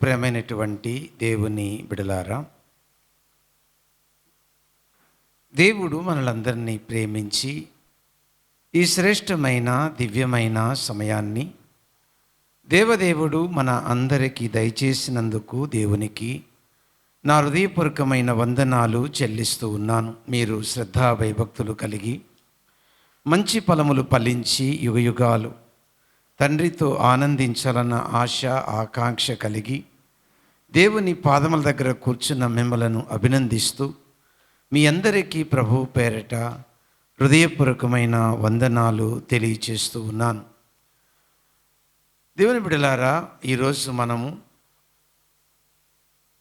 ప్రియమైనటువంటి దేవుని బిడలారా, దేవుడు మనలందరినీ ప్రేమించి ఈ శ్రేష్టమైన దివ్యమైన సమయాన్ని దేవదేవుడు మన అందరికీ దయచేసినందుకు దేవునికి నా హృదయపూర్వకమైన వందనాలు చెల్లిస్తూ ఉన్నాను. మీరు శ్రద్ధా భయభక్తులు కలిగి మంచి ఫలములు ఫలించి యుగయుగాలు తండ్రితో ఆనందించాలన్న ఆశ ఆకాంక్ష కలిగి దేవుని పాదముల దగ్గర కూర్చున్న మిమ్మలను అభినందిస్తూ మీ అందరికీ ప్రభు పేరట హృదయపూర్వకమైన వందనాలు తెలియచేస్తూ ఉన్నాను. దేవుని బిడ్డలారా, ఈరోజు మనము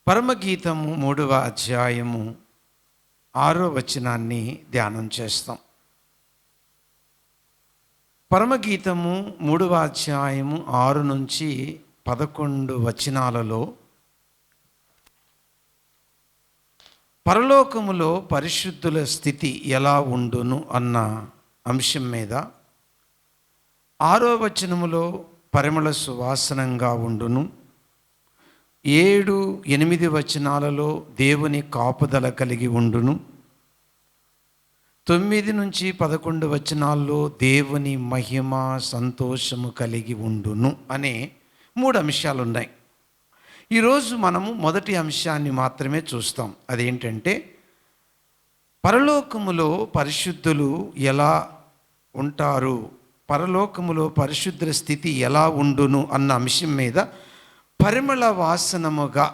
పరమగీతము 3వ అధ్యాయము 6వ వచనాన్ని ధ్యానం చేస్తాం. పరమగీతము 3వ అధ్యాయము 6 నుంచి 11 వచనాలలో పరలోకములో పరిశుద్ధుల స్థితి ఎలా ఉండును అన్న అంశం మీద, 6వ వచనములో పరిమళ సువాసనంగా ఉండును, 7, 8 వచనాలలో దేవుని కాపుదల కలిగి ఉండును, 9 నుంచి 11 వచనాల్లో దేవుని మహిమ సంతోషము కలిగి ఉండును అనే 3 అంశాలు ఉన్నాయి. ఈరోజు మనము మొదటి అంశాన్ని మాత్రమే చూస్తాం. అదేంటంటే, పరలోకములో పరిశుద్ధులు ఎలా ఉంటారు, పరలోకములో పరిశుద్ధుల స్థితి ఎలా ఉండును అన్న అంశం మీద పరిమళ వాసనముగా,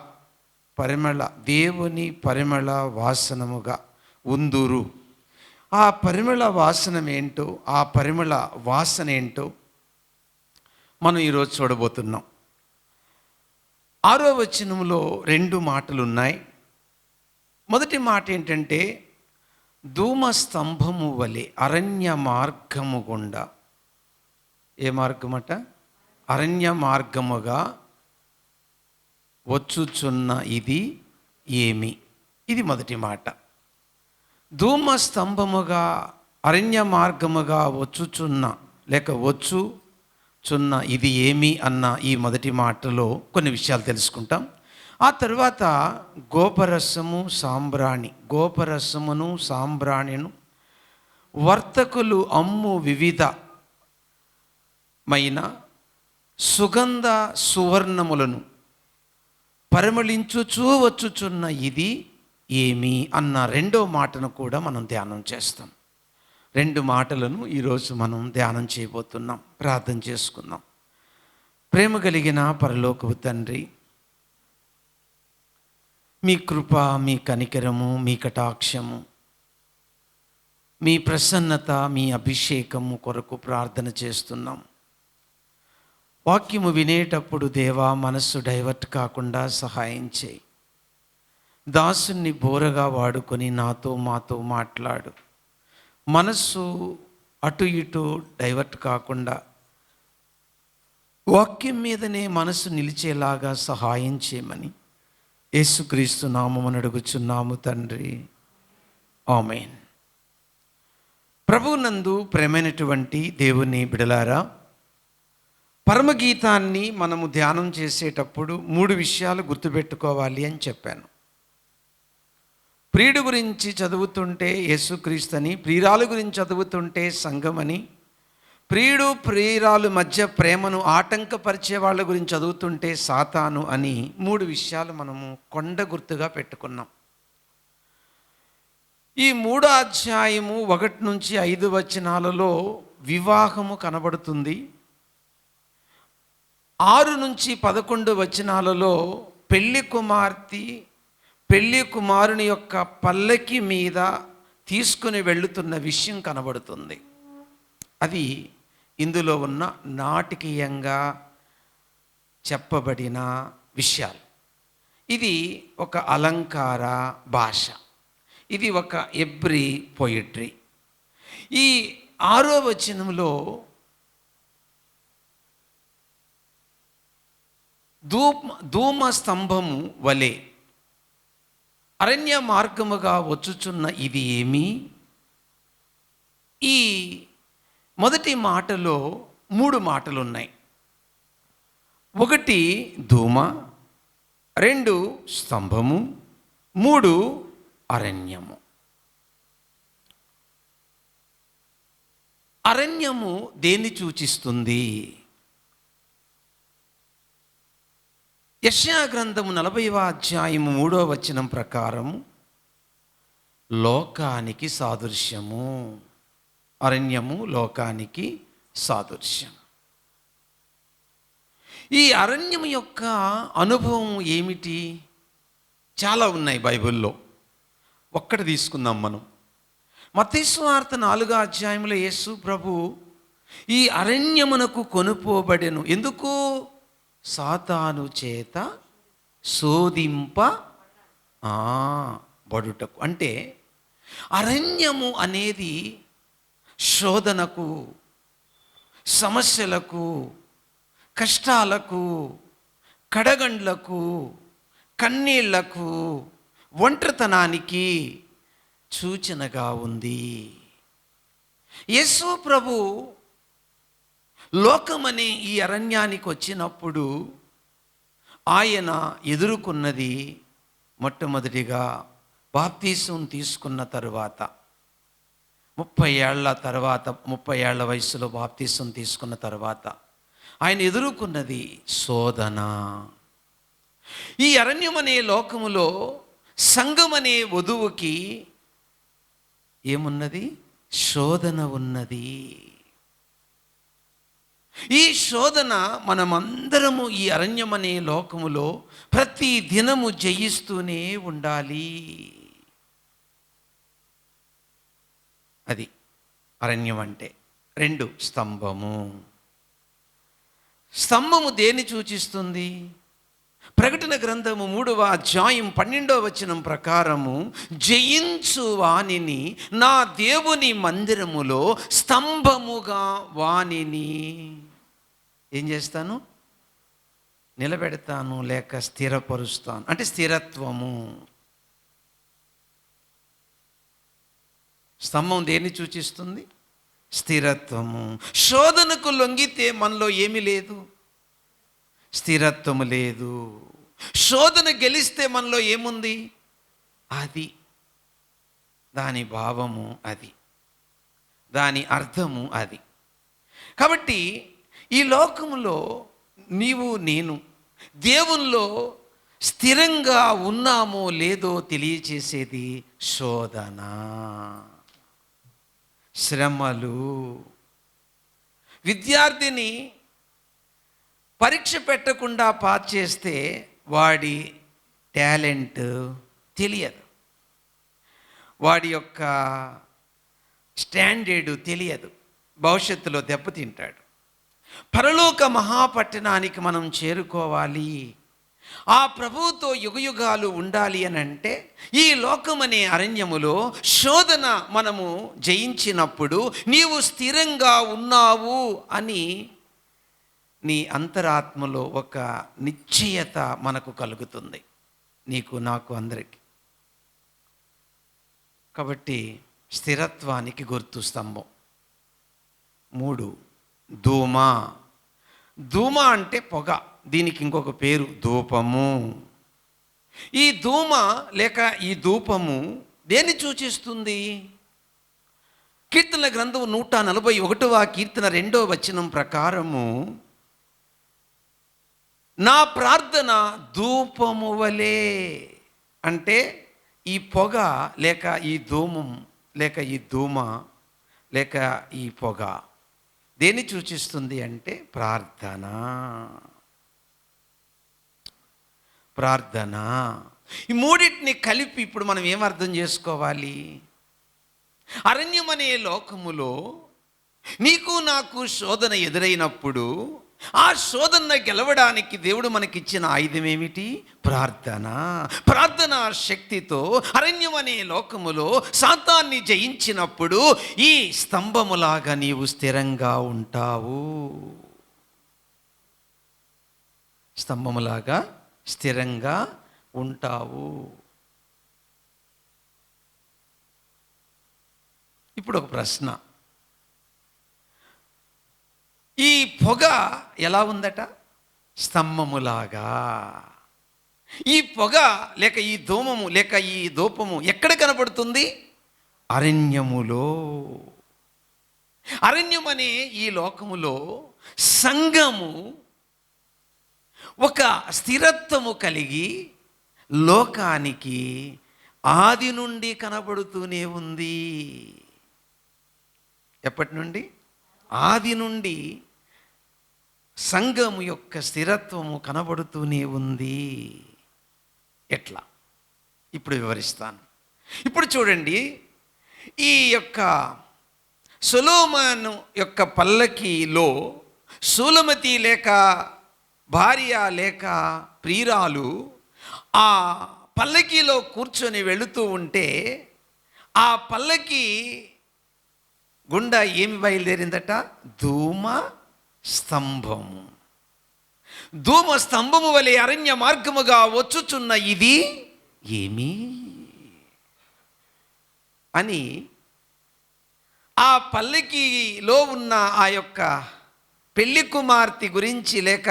దేవుని పరిమళ వాసనముగా ఉందురు. ఆ పరిమళ వాసనం ఏంటో, ఆ పరిమళ వాసన ఏంటో మనం ఈరోజు చూడబోతున్నాం. 6వ వచనంలో 2 మాటలు ఉన్నాయి. మొదటి మాట ఏంటంటే, ధూమ స్తంభము వలె అరణ్య మార్గము గుండా. ఏ మార్గమట? అరణ్య మార్గముగా వచ్చుచున్న ఇది ఏమి? ఇది మొదటి మాట. ధూమ స్తంభముగా అరణ్య మార్గముగా వచ్చుచున్న లేక వచ్చుచున్న ఇది ఏమి అన్న ఈ మొదటి మాటలో కొన్ని విషయాలు తెలుసుకుంటాం. ఆ తర్వాత గోపరసమును సాంబ్రాణిను వర్తకులు అమ్ము వివిధమైన సుగంధ సువర్ణములను పరిమళించుచూ వచ్చుచున్న ఇది ఏమి అన్న 2వ మాటను కూడా మనం ధ్యానం చేస్తాం. 2 మాటలను ఈరోజు మనం ధ్యానం చేయబోతున్నాం. ప్రార్థన చేసుకుందాం. ప్రేమ కలిగిన పరలోకపు తండ్రి, మీ కృప, మీ కనికరము, మీ కటాక్షము, మీ ప్రసన్నత, మీ అభిషేకము కొరకు ప్రార్థన చేస్తున్నాం. వాక్యము వినేటప్పుడు దేవా, మనస్సు డైవర్ట్ కాకుండా సహాయం చేయి. దాసుని బోరగా వాడుకొని మాతో మాట్లాడు. మనస్సు అటు ఇటు డైవర్ట్ కాకుండా వాక్యం మీదనే మనసు నిలిచేలాగా సహాయం చేయమని యేసుక్రీస్తు నామమున అడుగుచున్నాము తండ్రి, ఆమేన్. ప్రభువునందు ప్రేమైనటువంటి దేవుని బిడలారా, పరమగీతాన్ని మనము ధ్యానం చేసేటప్పుడు 3 విషయాలు గుర్తుపెట్టుకోవాలి అని చెప్పాను. ప్రియుడు గురించి చదువుతుంటే యేసుక్రీస్తని, ప్రియురాలు గురించి చదువుతుంటే సంఘమని, ప్రియుడు ప్రియురాలు మధ్య ప్రేమను ఆటంకపరిచే వాళ్ళ గురించి చదువుతుంటే సాతాను అని 3 విషయాలు మనము కొండ గుర్తుగా పెట్టుకున్నాం. ఈ 3వ అధ్యాయము 1 నుంచి 5 వచనాలలో వివాహము కనబడుతుంది. 6 నుంచి 11 వచనాలలో పెళ్లి కుమారుని యొక్క పల్లకి మీద తీసుకుని వెళుతున్న విషయం కనబడుతుంది. అది ఇందులో ఉన్న నాటకీయంగా చెప్పబడిన విషయాలు. ఇది ఒక అలంకార భాష, ఇది ఒక ఎబ్రీ పోయిట్రీ. ఈ 6వ వచనంలో ధూమ స్తంభము వలె అరణ్య మార్గముగా వచ్చుచున్న ఇది ఏమి? ఈ మొదటి మాటలో 3 మాటలు ఉన్నాయి. ఒకటి ధూమ, 2 స్తంభము, 3 అరణ్యము. అరణ్యము దేన్ని సూచిస్తుంది? యెషయా గ్రంథము 40వ అధ్యాయము 3వ వచనం ప్రకారం లోకానికి సాదృశ్యము. అరణ్యము లోకానికి సాదృశ్యం. ఈ అరణ్యం యొక్క అనుభవం ఏమిటి? చాలా ఉన్నాయి బైబిల్లో. ఒక్కటి తీసుకుందాం మనం. మత్తయి సువార్త 4వ అధ్యాయంలో యేసు ప్రభు ఈ అరణ్యమునకు కొనుపోబడెను. ఎందుకు? సాతాను చేత శోధింప బడుటకు. అంటే అరణ్యము అనేది శోధనకు, సమస్యలకు, కష్టాలకు, కడగండ్లకు, కన్నీళ్లకు, ఒంటరితనానికి సూచనగా ఉంది. యేసు ప్రభు లోకమనే ఈ అరణ్యానికి వచ్చినప్పుడు ఆయన ఎదుర్కొన్నది మొట్టమొదటిగా బాప్తీసం తీసుకున్న తరువాత 30 ఏళ్ల వయసులో బాప్తీసం తీసుకున్న తర్వాత ఆయన ఎదుర్కొన్నది శోధన. ఈ అరణ్యం అనే లోకములో సంఘం అనే వధువుకి ఏమున్నది? శోధన ఉన్నది. ఈ శోధన మనమందరము ఈ అరణ్యం అనే లోకములో ప్రతి దినము జయిస్తూనే ఉండాలి. అది అరణ్యం అంటే. 2 స్తంభము. స్తంభము దేన్ని సూచిస్తుంది? ప్రకటన గ్రంథము 3వ అధ్యాయం 12వ వచనం ప్రకారము జయించు వానిని నా దేవుని మందిరములో స్తంభముగా వానిని ఏం చేస్తాను? నిలబెడతాను, లేక స్థిరపరుస్తాను. అంటే స్థిరత్వము. స్తంభం దేన్ని సూచిస్తుంది? స్థిరత్వము. శోధనకు లొంగితే మనలో ఏమీ లేదు, స్థిరత్వము లేదు. శోధన గెలిస్తే మనలో ఏముంది? అది. దాని భావము అది, దాని అర్థము అది. కాబట్టి ఈ లోకములో నీవు నేను దేవునిలో స్థిరంగా ఉన్నామో లేదో తెలియచేసేది శోధన, శ్రమలు. విద్యార్థిని పరీక్ష పెట్టకుండా పాస్ చేస్తే వాడి టాలెంట్ తెలియదు, వాడి యొక్క స్టాండర్డు తెలియదు, భవిష్యత్తులో దెబ్బతింటాడు. పరలోక మహాపట్టణానికి మనం చేరుకోవాలి, ఆ ప్రభువుతో యుగయుగాలు ఉండాలి అని అంటే ఈ లోకమనే అరణ్యములో శోధన మనము జయించినప్పుడు నీవు స్థిరంగా ఉన్నావు అని నీ అంతరాత్మలో ఒక నిశ్చయత మనకు కలుగుతుంది, నీకు, నాకు, అందరికీ. కాబట్టి స్థిరత్వానికి గుర్తు స్తంభం. 3 ధూమ. ధూమ అంటే పొగ. దీనికి ఇంకొక పేరు ధూపము. ఈ ధూమ లేక ఈ ధూపము దేన్ని సూచిస్తుంది? కీర్తనల గ్రంథం 141వ కీర్తన 2వ వచనం ప్రకారము నా ప్రార్థన ధూపము వలె. అంటే ఈ పొగ లేక ఈ ధూమం లేక ఈ ధూమ లేక ఈ పొగ దేన్ని సూచిస్తుంది అంటే ప్రార్థన. ప్రార్థన. ఈ మూడింటిని కలిపి ఇప్పుడు మనం ఏం అర్థం చేసుకోవాలి? అరణ్యం అనే లోకములో నీకు నాకు శోధన ఎదురైనప్పుడు ఆ శోధన గెలవడానికి దేవుడు మనకిచ్చిన ఆయుధం ఏమిటి? ప్రార్థన. ప్రార్థన శక్తితో అరణ్యం అనే లోకములో సాతాన్ని జయించినప్పుడు ఈ స్తంభములాగా నీవు స్థిరంగా ఉంటావు. స్తంభములాగా స్థిరంగా ఉంటావు. ఇప్పుడు ఒక ప్రశ్న, ఈ పొగ ఎలా ఉందట? స్తంభములాగా. ఈ పొగ లేక ఈ ధూమము లేక ఈ ధూపము ఎక్కడ కనబడుతుంది? అరణ్యములో. అరణ్యం అనే ఈ లోకములో సంఘము ఒక స్థిరత్వము కలిగి లోకానికి ఆది నుండి కనబడుతూనే ఉంది. ఎప్పటి నుండి? ఆది నుండి సంఘము యొక్క స్థిరత్వము కనబడుతూనే ఉంది. ఎట్లా? ఇప్పుడు వివరిస్తాను. ఇప్పుడు చూడండి, ఈ యొక్క సొలొమోను యొక్క పల్లకీలో సూలమతి లేక భార్య లేక ప్రియురాలు ఆ పల్లకీలో కూర్చొని వెళుతూ ఉంటే ఆ పల్లకి గుండా ఏమి బయలుదేరిందట? ధూమ స్తంభము. ధూమ స్తంభము వలె అరణ్య మార్గముగా వచ్చుచున్న ఇది ఏమి అని ఆ పల్లకిలో ఉన్న ఆ యొక్క పెళ్లి కుమార్తె గురించి లేక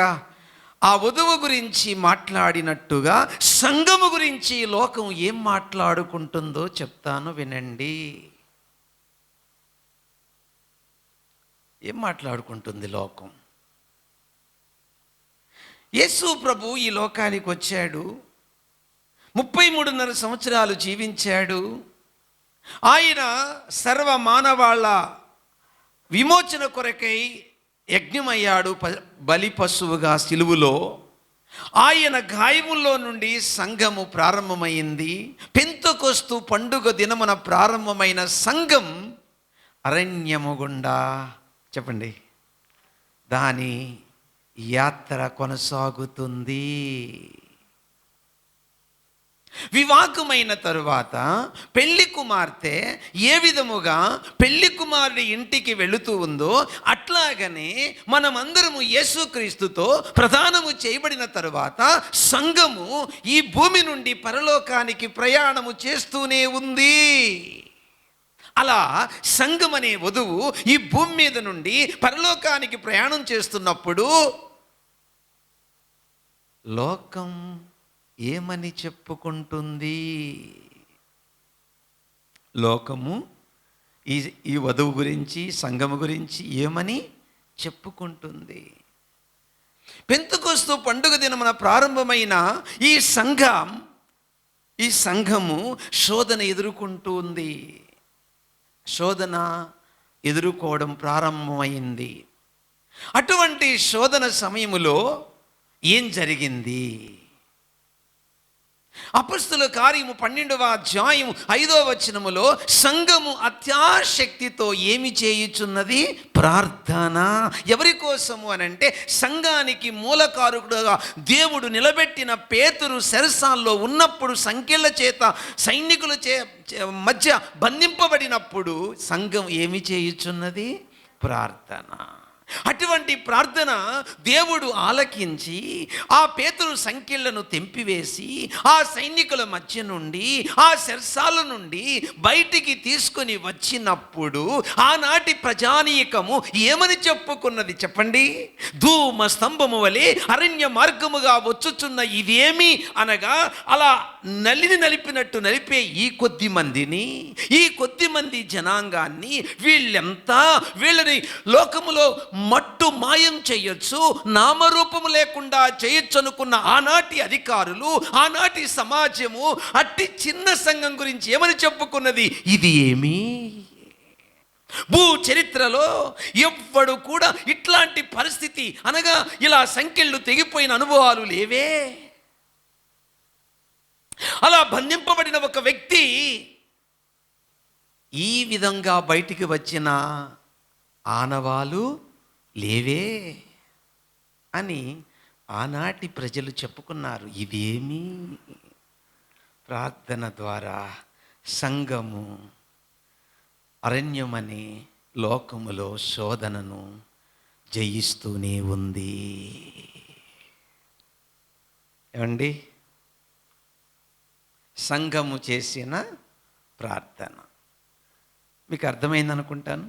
ఆ వధువు గురించి మాట్లాడినట్టుగా సంఘము గురించి లోకం ఏం మాట్లాడుకుంటుందో చెప్తాను, వినండి. ఏం మాట్లాడుకుంటుంది లోకం? యేసు ప్రభు ఈ లోకానికి వచ్చాడు, 33.5 సంవత్సరాలు జీవించాడు. ఆయన సర్వ మానవాళ విమోచన కొరకై యజ్ఞమయ్యాడు బలి పశువుగా సిలువలో. ఆయన గాయముల్లో నుండి సంఘము ప్రారంభమైంది. పెంతెకొస్తు పండుగ దినమున ప్రారంభమైన సంఘం అరణ్యము గుండా, చెప్పండి, దాని యాత్ర కొనసాగుతుంది. వివాహమైన తరువాత పెళ్లి కుమార్తె ఏ విధముగా పెళ్లి కుమారుడి ఇంటికి వెళుతూ ఉందో అట్లాగనే మనమందరము యేసుక్రీస్తుతో ప్రధానము చేయబడిన తరువాత సంఘము ఈ భూమి నుండి పరలోకానికి ప్రయాణము చేస్తూనే ఉంది. అలా సంఘం అనే వధువు ఈ భూమి మీద నుండి పరలోకానికి ప్రయాణం చేస్తున్నప్పుడు లోకం ఏమని చెప్పుకుంటుంది? లోకము ఈ వధువు గురించి, సంఘము గురించి ఏమని చెప్పుకుంటుంది? పెంతెకొస్తు పండుగ దినమున ప్రారంభమైన ఈ సంఘము శోధన ఎదుర్కొంటూ ఉంది. శోధన ఎదుర్కోవడం ప్రారంభమైంది. అటువంటి శోధన సమయములో ఏం జరిగింది? అపొస్తలుల కార్యము 12వ అధ్యాయం 5వ వచనములో సంఘము అత్యాశక్తితో ఏమి చేయుచున్నది? ప్రార్థన. ఎవరి కోసము అనంటే సంఘానికి మూలకారకుడుగా దేవుడు నిలబెట్టిన పేతురు చెరసాల్లో ఉన్నప్పుడు సంకెళ్ళ చేత సైనికుల మధ్య బంధింపబడినప్పుడు సంఘం ఏమి చేయుచున్నది? ప్రార్థన. అటువంటి ప్రార్థన దేవుడు ఆలకించి ఆ పేతురు సంకెళ్లను తెంపివేసి ఆ సైనికుల మధ్య నుండి ఆ చెరసాల నుండి బయటికి తీసుకొని వచ్చినప్పుడు ఆనాటి ప్రజానీకము ఏమని చెప్పుకున్నది చెప్పండి? ధూమ స్తంభము వలె అరణ్య మార్గముగా వచ్చుచున్న ఇదేమి అనగా, అలా నలిపినట్టు నలిపే ఈ కొద్ది మంది జనాంగాన్ని వీళ్ళని లోకములో మట్టు మాయం చేయొచ్చు, నామరూపము లేకుండా చేయొచ్చు అనుకున్న ఆనాటి అధికారులు, ఆనాటి సమాజము అట్టి చిన్న సంఘం గురించి ఏమని చెప్పుకున్నది? ఇది ఏమి? భూ చరిత్రలో ఎవ్వడు కూడా ఇట్లాంటి పరిస్థితి అనగా ఇలా సంకెళ్ళు తెగిపోయిన అనుభవాలు లేవే. అలా బంధింపబడిన ఒక వ్యక్తి ఈ విధంగా బయటికి వచ్చిన ఆనవాలు లేవే అని ఆనాటి ప్రజలు చెప్పుకున్నారు. ఇదేమి? ప్రార్థన ద్వారా సంఘము అరణ్యమనే లోకములో శోధనను జయిస్తూనే ఉంది. ఏమండి? సంఘము చేసిన ప్రార్థన మీకు అర్థమైంది అనుకుంటాను.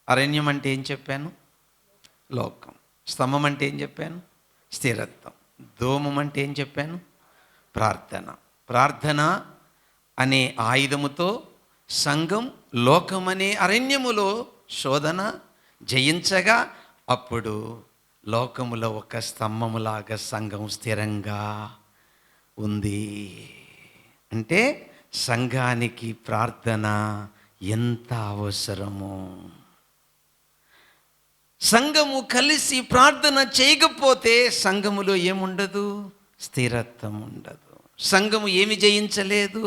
అరణ్యం అంటే ఏం చెప్పాను? లోకం. స్తంభం అంటే ఏం చెప్పాను? స్థిరత్వం. ధూమం అంటే ఏం చెప్పాను? ప్రార్థన. ప్రార్థన అనే ఆయుధముతో సంఘం లోకమనే అరణ్యములో శోధన జయించగా, అప్పుడు లోకములో ఒక స్తంభములాగా సంఘం స్థిరంగా ఉంది. అంటే సంఘానికి ప్రార్థన ఎంత అవసరమో. సంఘము కలిసి ప్రార్థన చేయకపోతే సంఘములో ఏముండదు? స్థిరత్వం ఉండదు. సంఘము ఏమి జయించలేదు?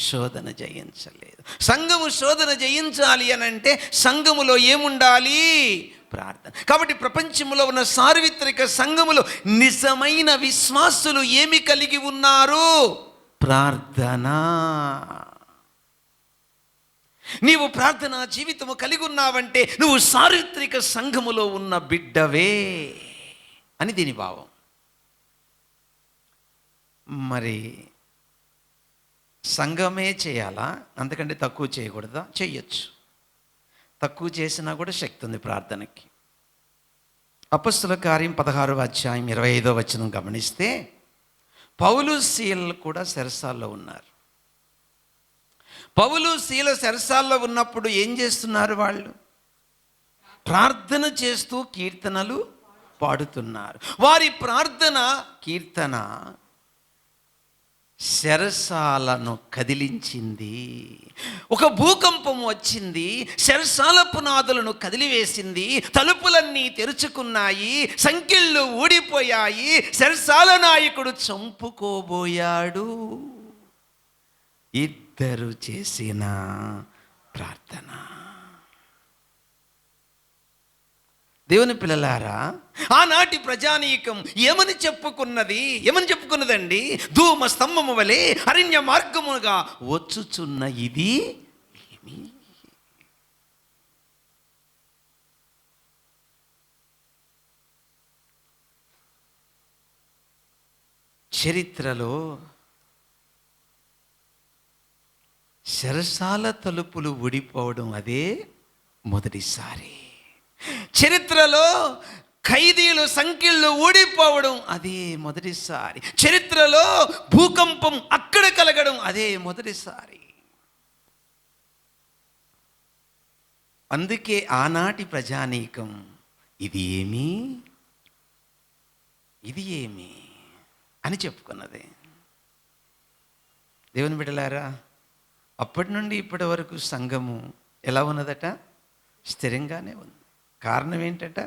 శోధన జయించలేదు. సంఘము శోధన జయించాలి అని అంటే సంఘములో ఏముండాలి? ప్రార్థన. కాబట్టి ప్రపంచంలో ఉన్న సార్వత్రిక సంఘములో నిజమైన విశ్వాసులు ఏమి కలిగి ఉన్నారు? ప్రార్థన. నీవు ప్రార్థన జీవితము కలిగి ఉన్నావంటే నువ్వు సార్వత్రిక సంఘములో ఉన్న బిడ్డవే అని దీని భావం. మరి సంఘమే చేయాలా? అంతకంటే తక్కువ చేయకూడదా? చెయ్యొచ్చు. తక్కువ చేసినా కూడా శక్తి ఉంది ప్రార్థనకి. అపొస్తలుల కార్యం 16వ అధ్యాయం 25వ వచనం గమనిస్తే, పౌలు సీలలు కూడా చెరసాల్లో ఉన్నారు. పౌలు సీల చెరసాల్లో ఉన్నప్పుడు ఏం చేస్తున్నారు? వాళ్ళు ప్రార్థన చేస్తూ కీర్తనలు పాడుతున్నారు. వారి ప్రార్థన కీర్తన చెరసాలను కదిలించింది. ఒక భూకంపం వచ్చింది, చెరసాల పునాదులను కదిలివేసింది, తలుపులన్నీ తెరుచుకున్నాయి, సంకెళ్ళు ఊడిపోయాయి, చెరసాల నాయకుడు చంపుకోబోయాడు. ఇద్దరు చేసిన ప్రార్థన. దేవుని పిల్లలారా, ఆనాటి ప్రజానీకం ఏమని చెప్పుకున్నదండి? ధూమ స్తంభము వలె అరణ్య మార్గముగా వచ్చుచున్న ఇది ఏమి? చరిత్రలో చెరసాల తలుపులు ఊడిపోవడం అదే మొదటిసారి. చరిత్రలో ఖైదీలు సంఖ్యలు ఊడిపోవడం అదే మొదటిసారి. చరిత్రలో భూకంపం అక్కడ కలగడం అదే మొదటిసారి. అందుకే ఆనాటి ప్రజానీకం ఇది ఏమి అని చెప్పుకున్నది. దేవుని బిడ్డలారా, అప్పటి నుండి ఇప్పటి వరకు సంఘము ఎలా ఉన్నదట? స్థిరంగానే ఉంది. కారణం ఏంటట?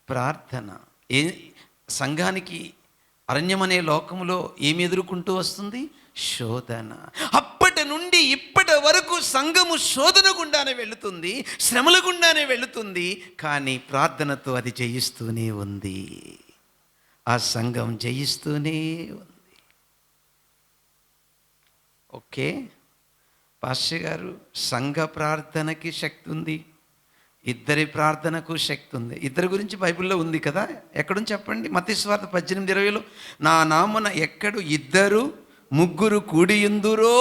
ప్రార్థన. సంఘానికి అరణ్యం అనే లోకములో ఏమి ఎదుర్కొంటూ వస్తుంది? శోధన. అప్పటి నుండి ఇప్పటి వరకు సంఘము శోధన గుండానే వెళుతుంది, శ్రమల గుండానే వెళుతుంది. కానీ ప్రార్థనతో అది జయిస్తూనే ఉంది. ఆ సంఘం జయిస్తూనే ఉంది. ఓకే పాస్టర్ గారు, సంఘ ప్రార్థనకి శక్తి ఉంది, ఇద్దరి ప్రార్థనకు శక్తి ఉంది. ఇద్దరి గురించి బైబిల్లో ఉంది కదా, ఎక్కడుంది చెప్పండి? మత్తయి సువార్త 18:20లో, నా నామమున ఎక్కడు 2-3 కూడియుందురో,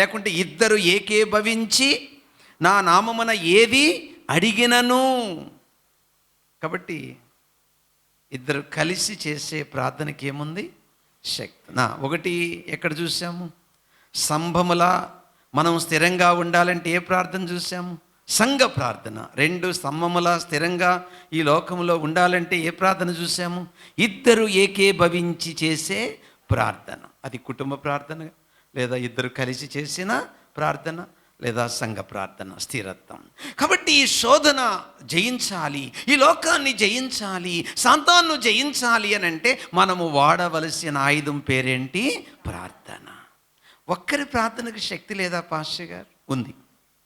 లేకుంటే ఇద్దరు ఏకీభవించి నా నామమున ఏది అడిగినను. కాబట్టి ఇద్దరు కలిసి చేసే ప్రార్థనకి ఏముంది? శక్తి. ఒకటి ఎక్కడ చూసాము? సంభముల మనం స్థిరంగా ఉండాలంటే ఏ ప్రార్థన చూసాము? సంఘ ప్రార్థన. 2 స్తంభముల స్థిరంగా ఈ లోకంలో ఉండాలంటే ఏ ప్రార్థన చూసాము? ఇద్దరు ఏకీభవించి చేసే ప్రార్థన. అది కుటుంబ ప్రార్థన, లేదా ఇద్దరు కలిసి చేసిన ప్రార్థన, లేదా సంఘ ప్రార్థన, స్థిరత్వం. కాబట్టి ఈ శోధన జయించాలి, ఈ లోకాన్ని జయించాలి, సాతాను జయించాలి అని అంటే మనము వాడవలసిన ఆయుధం పేరేంటి? ప్రార్థన. ఒక్కరి ప్రార్థనకు శక్తి లేదా పాస్టర్ గారు? ఉంది.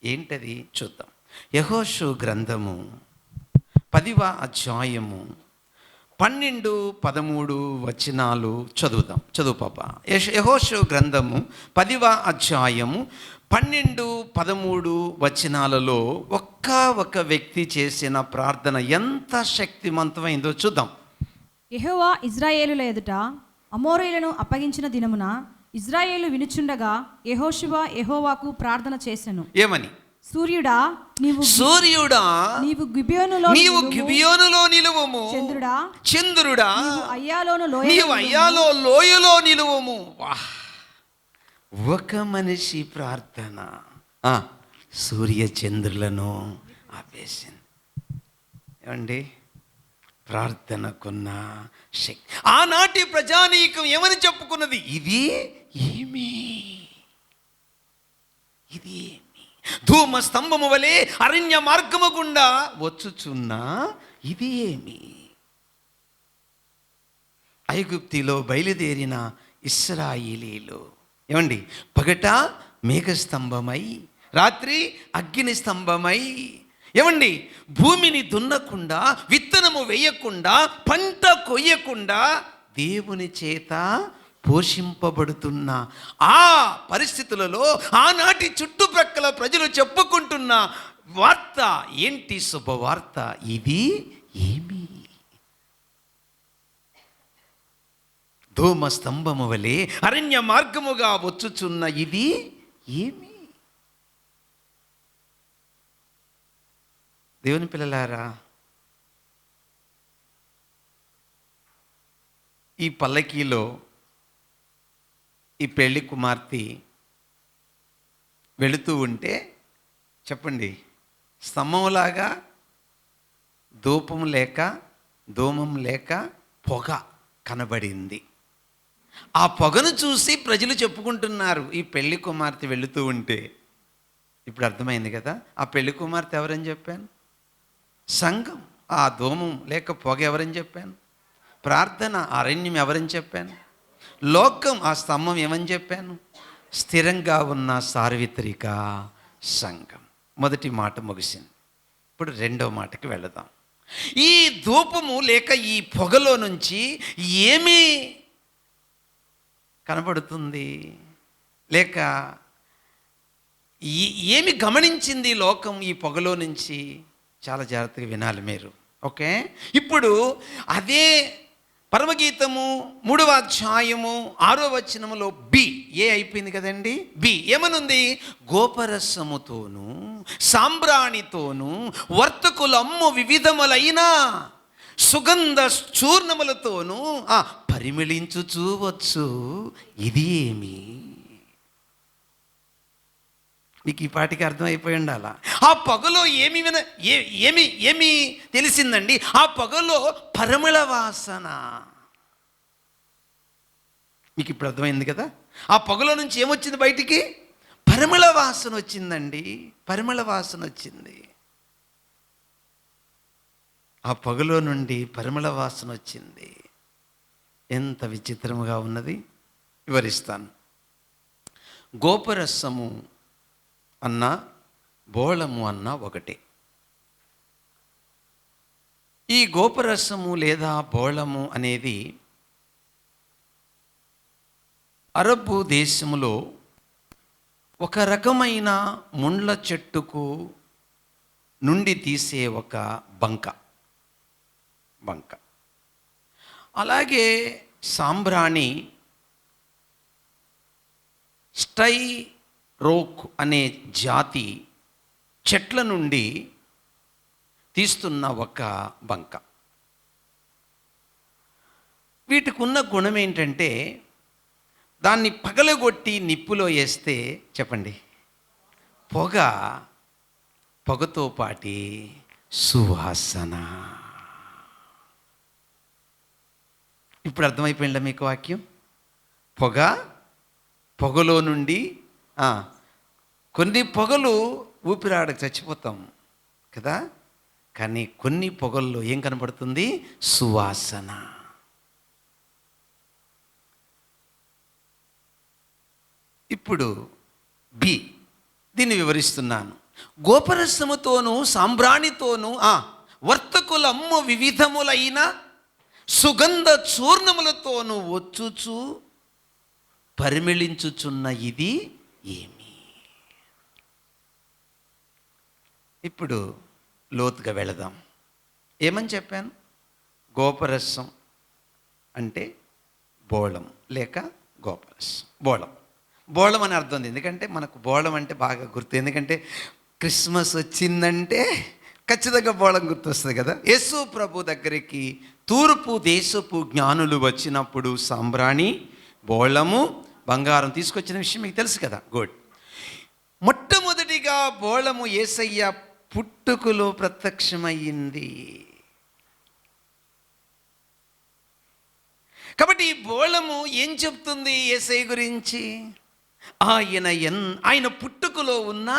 ఏంటది? చూద్దాం. యెహోషువ గ్రంథము 10వ అధ్యాయము 12-13 వచనాలు చదువుదాం. చదువు పాప. యెహోషువ గ్రంథము 10వ అధ్యాయము 12-13 వచనాలలో ఒక వ్యక్తి చేసిన ప్రార్థన ఎంత శక్తివంతమైందో చూద్దాం. యెహోవా ఇశ్రాయేలుల ఎదుట అమోరీయులను అప్పగించిన దినమున ఇశ్రాయేలు వినుచుండగా యెహోషువ యెహోవాకు ప్రార్థన చేసెను. ఏమని? సూర్యుడా సూర్యుడా నీవు గిబియోనులో నీవు గిబియోనులో నిలువుము. చంద్రుడా చంద్రుడా నీవు అయ్యాలో లోయలో నిలువుము. వాహ్! ఒక మనిషి ప్రార్థన సూర్య చంద్రులను ఆపేసింది. ఏమండి, ప్రార్థనకున్న శక్తి. ఆనాటి ప్రజానీకం ఏమని చెప్పుకున్నది? ఇది ఏమి ధూమ స్తంభము వలె అరణ్య మార్గము గుండా వచ్చుచున్నా ఇది ఏమి? ఐగుప్తిలో బయలుదేరిన ఇశ్రాయేలీలు ఏమండి, పగట మేఘస్తంభమై రాత్రి అగ్ని స్తంభమై ఏమండి, భూమిని దున్నకుండా, విత్తనము వేయకుండా, పంట కొయ్యకుండా దేవుని చేత పోషింపబడుతున్న ఆ పరిస్థితులలో ఆనాటి చుట్టుప్రక్కల ప్రజలు చెప్పుకుంటున్న వార్త ఏంటి? శుభవార్త. ఇది ఏమి? ధూమ స్తంభము వలె అరణ్య మార్గముగా వచ్చుచున్న ఇది ఏమి? దేవుని పిల్లలారా, ఈ పల్లకీలో ఈ పెళ్లి కుమార్తె వెళుతూ ఉంటే చెప్పండి, స్తంభంలాగా ధూపం లేక ధూమం లేక పొగ కనబడింది. ఆ పొగను చూసి ప్రజలు చెప్పుకుంటున్నారు, ఈ పెళ్లి కుమార్తె వెళుతూ ఉంటే. ఇప్పుడు అర్థమైంది కదా, ఆ పెళ్లి కుమార్తె ఎవరని చెప్పాను? సంఘం. ఆ ధూమం లేక పొగ ఎవరని చెప్పాను? ప్రార్థన. అరణ్యం ఎవరని చెప్పాను? లోకం. ఆ స్తంభం ఏమని చెప్పాను? స్థిరంగా ఉన్న సార్వత్రిక సంఘం. మొదటి మాట ముగిసింది. ఇప్పుడు రెండో మాటకి వెళదాం. ఈ ధూపము లేక ఈ పొగలో నుంచి ఏమి కనబడుతుంది? లేక ఏమి గమనించింది లోకం ఈ పొగలో నుంచి? చాలా జాగ్రత్తగా వినాలి మీరు. ఓకే, ఇప్పుడు అదే పరమగీతము 3వ అధ్యాయము 6వ వచనములో బి ఏ అయిపోయింది కదండి. బి ఏమనుంది? గోపరసముతోను సాంబ్రాణితోను వర్తకులమ్ము వివిధములైన సుగంధ చూర్ణములతోనూ పరిమళించుచూ వచ్చు. ఇది ఏమి? మీకు ఈ పాటికి అర్థమైపోయి ఉండాలా? ఆ పొగలో ఏమి తెలిసిందండి? ఆ పొగలో పరిమళ వాసన. మీకు ఇప్పుడు అర్థమైంది కదా, ఆ పొగలో నుంచి ఏమొచ్చింది బయటికి? పరిమళ వాసన వచ్చిందండి. పరిమళ వాసన వచ్చింది. ఆ పొగలో నుండి పరిమళ వాసన వచ్చింది. ఎంత విచిత్రముగా ఉన్నది, వివరిస్తాను. గోపరసము అన్న బోళము అన్న ఒకటే. ఈ గోపరసము లేదా బోళము అనేది అరబ్బు దేశములో ఒక రకమైన ముండ్ల చెట్టుకు నుండి తీసే ఒక బంక. అలాగే సాంబ్రాణి స్టై రోక్ అనే జాతి చెట్ల నుండి తీస్తున్న ఒక బంక. వీటికి ఉన్న గుణం ఏంటంటే, దాన్ని పగలగొట్టి నిప్పులో వేస్తే చెప్పండి, పొగతో పాటి సువాసన. ఇప్పుడు అర్థమైపోయిందా మీకు వాక్యం? పొగలో నుండి కొన్ని పొగలు ఊపిరాడక చచ్చిపోతాం కదా, కానీ కొన్ని పొగల్లో ఏం కనబడుతుంది? సువాసన. ఇప్పుడు బి దీన్ని వివరిస్తున్నాను. గోపరసముతోనూ సాంబ్రాణితోనూ వర్తకులమ్ము వివిధములైన సుగంధ చూర్ణములతోనూ వచ్చుచు పరిమళించుచున్న ఇది ఏమి? ఇప్పుడు లోతుగా వెళదాం. ఏమని చెప్పాను? గోపరసం అంటే బోళం లేక గోపరసం. బోళం అని అర్థం ఉంది. ఎందుకంటే మనకు బోళం అంటే బాగా గుర్తు. ఎందుకంటే క్రిస్మస్ వచ్చిందంటే ఖచ్చితంగా బోళం గుర్తొస్తుంది కదా. యేసు ప్రభు దగ్గరికి తూర్పు దేశపు జ్ఞానులు వచ్చినప్పుడు సాంబ్రాణి, బోళము, బంగారం తీసుకొచ్చిన విషయం మీకు తెలుసు కదా. గుడ్. మొట్టమొదటిగా బోళము యేసయ్య పుట్టుకలో ప్రత్యక్షమయ్యింది. కాబట్టి ఈ బోళము ఏం చెప్తుంది యేసయ్య గురించి? ఆయన పుట్టుకలో ఉన్న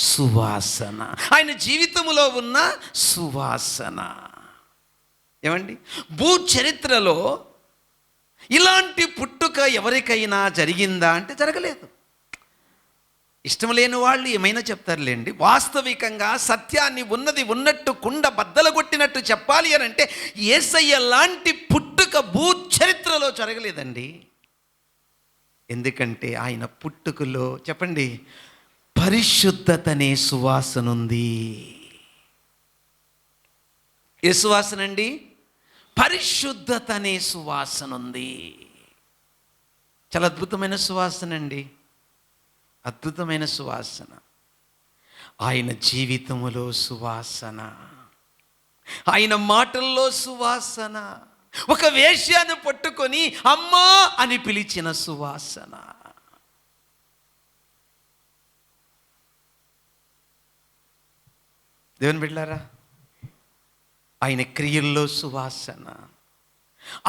సువాసన, ఆయన జీవితంలో ఉన్న సువాసన. ఏమండి, భూ చరిత్రలో ఇలాంటి పుట్టుక ఎవరికైనా జరిగిందా అంటే జరగలేదు. ఇష్టం లేని వాళ్ళు ఏమైనా చెప్తారులేండి. వాస్తవికంగా సత్యాన్ని ఉన్నది ఉన్నట్టు కుండ బద్దలు కొట్టినట్టు చెప్పాలి అని అంటే యేసయ్య లాంటి పుట్టుక భూ చరిత్రలో జరగలేదండి. ఎందుకంటే ఆయన పుట్టుకలో చెప్పండి పరిశుద్ధతనే సువాసన ఉంది. ఏ సువాసన అండి? పరిశుద్ధత అనే సువాసన ఉంది. చాలా అద్భుతమైన సువాసన అండి, అద్భుతమైన సువాసన. ఆయన జీవితములో సువాసన, ఆయన మాటల్లో సువాసన, ఒక వేశ్యను పట్టుకొని అమ్మా అని పిలిచిన సువాసన. దేవుని బిడ్డలారా, ఆయన క్రియల్లో సువాసన,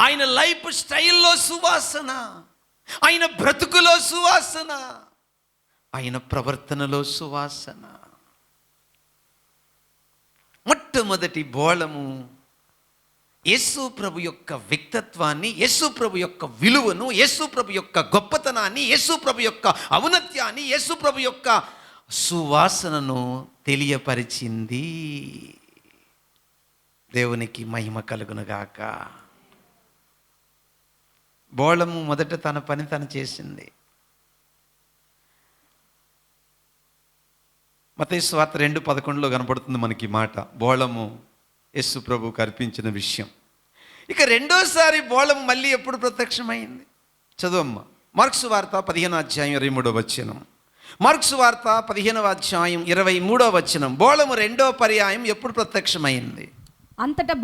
ఆయన లైఫ్ స్టైల్లో సువాసన, ఆయన బ్రతుకులో సువాసన, ఆయన ప్రవర్తనలో సువాసన. మొట్టమొదటి బోళము యేసు ప్రభు యొక్క వ్యక్తిత్వాన్ని, యేసు ప్రభు యొక్క విలువను, యేసు ప్రభు యొక్క గొప్పతనాన్ని, యేసు ప్రభు యొక్క ఔన్నత్యాన్ని, యేసు ప్రభు యొక్క సువాసనను తెలియపరిచింది. దేవునికి మహిమ కలుగునుగాక. బోళము మొదట తన పని తను చేసింది. మత్తయి సువార్త 2:11 కనపడుతుంది మనకి మాట, బోళము యేసు ప్రభువుకు అర్పించిన విషయం. ఇక రెండోసారి బోళము మళ్ళీ ఎప్పుడు ప్రత్యక్షమైంది? చదువమ్మ. మార్కు సువార్త 15:23. మార్కు సువార్త 15:23. బోళము రెండో పర్యాయం ఎప్పుడు ప్రత్యక్షమైంది? అంతటా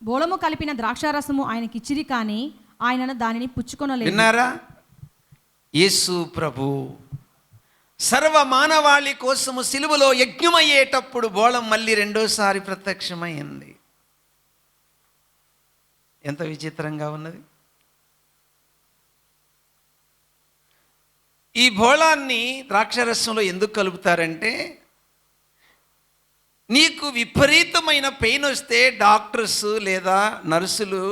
బోళము కలిపిన ద్రాక్షారసము ఆయనకి ఇచ్చిరి, కానీ ఆయన దానిని పుచ్చుకొనలేదు. విన్నారా? యేసు ప్రభు సర్వ మానవాళి కోసము సిలువలో యజ్ఞమయ్యేటప్పుడు బోళం మళ్ళీ రెండోసారి ప్రత్యక్షమైంది. ఎంత విచిత్రంగా ఉన్నది. ఈ బోళాన్ని ద్రాక్షారసంలో ఎందుకు కలుపుతారంటే, నీకు విపరీతమైన పెయిన్ వస్తే డాక్టర్స్ లేదా నర్సులు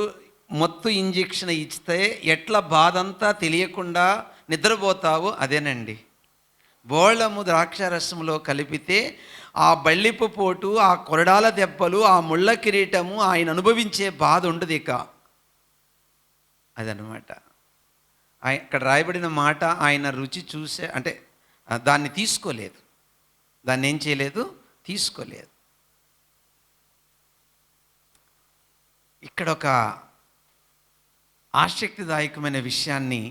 మత్తు ఇంజెక్షన్ ఇస్తే ఎట్లా బాధంతా తెలియకుండా నిద్రపోతావో అదేనండి. బోళము ద్రాక్షారసంలో కలిపితే ఆ బళ్ళిపు పోటు, ఆ కొరడాల దెబ్బలు, ఆ ముళ్ళ కిరీటము, ఆయన అనుభవించే బాధ ఉండదు ఇక. అదనమాట ఇక్కడ రాయబడిన మాట. ఆయన రుచి చూసే అంటే దాన్ని తీసుకోలేదు, దాన్ని ఏం చేయలేదు, తీసుకోలేదు. ఇక్కడ ఒక ఆసక్తిదాయకమైన విషయాన్ని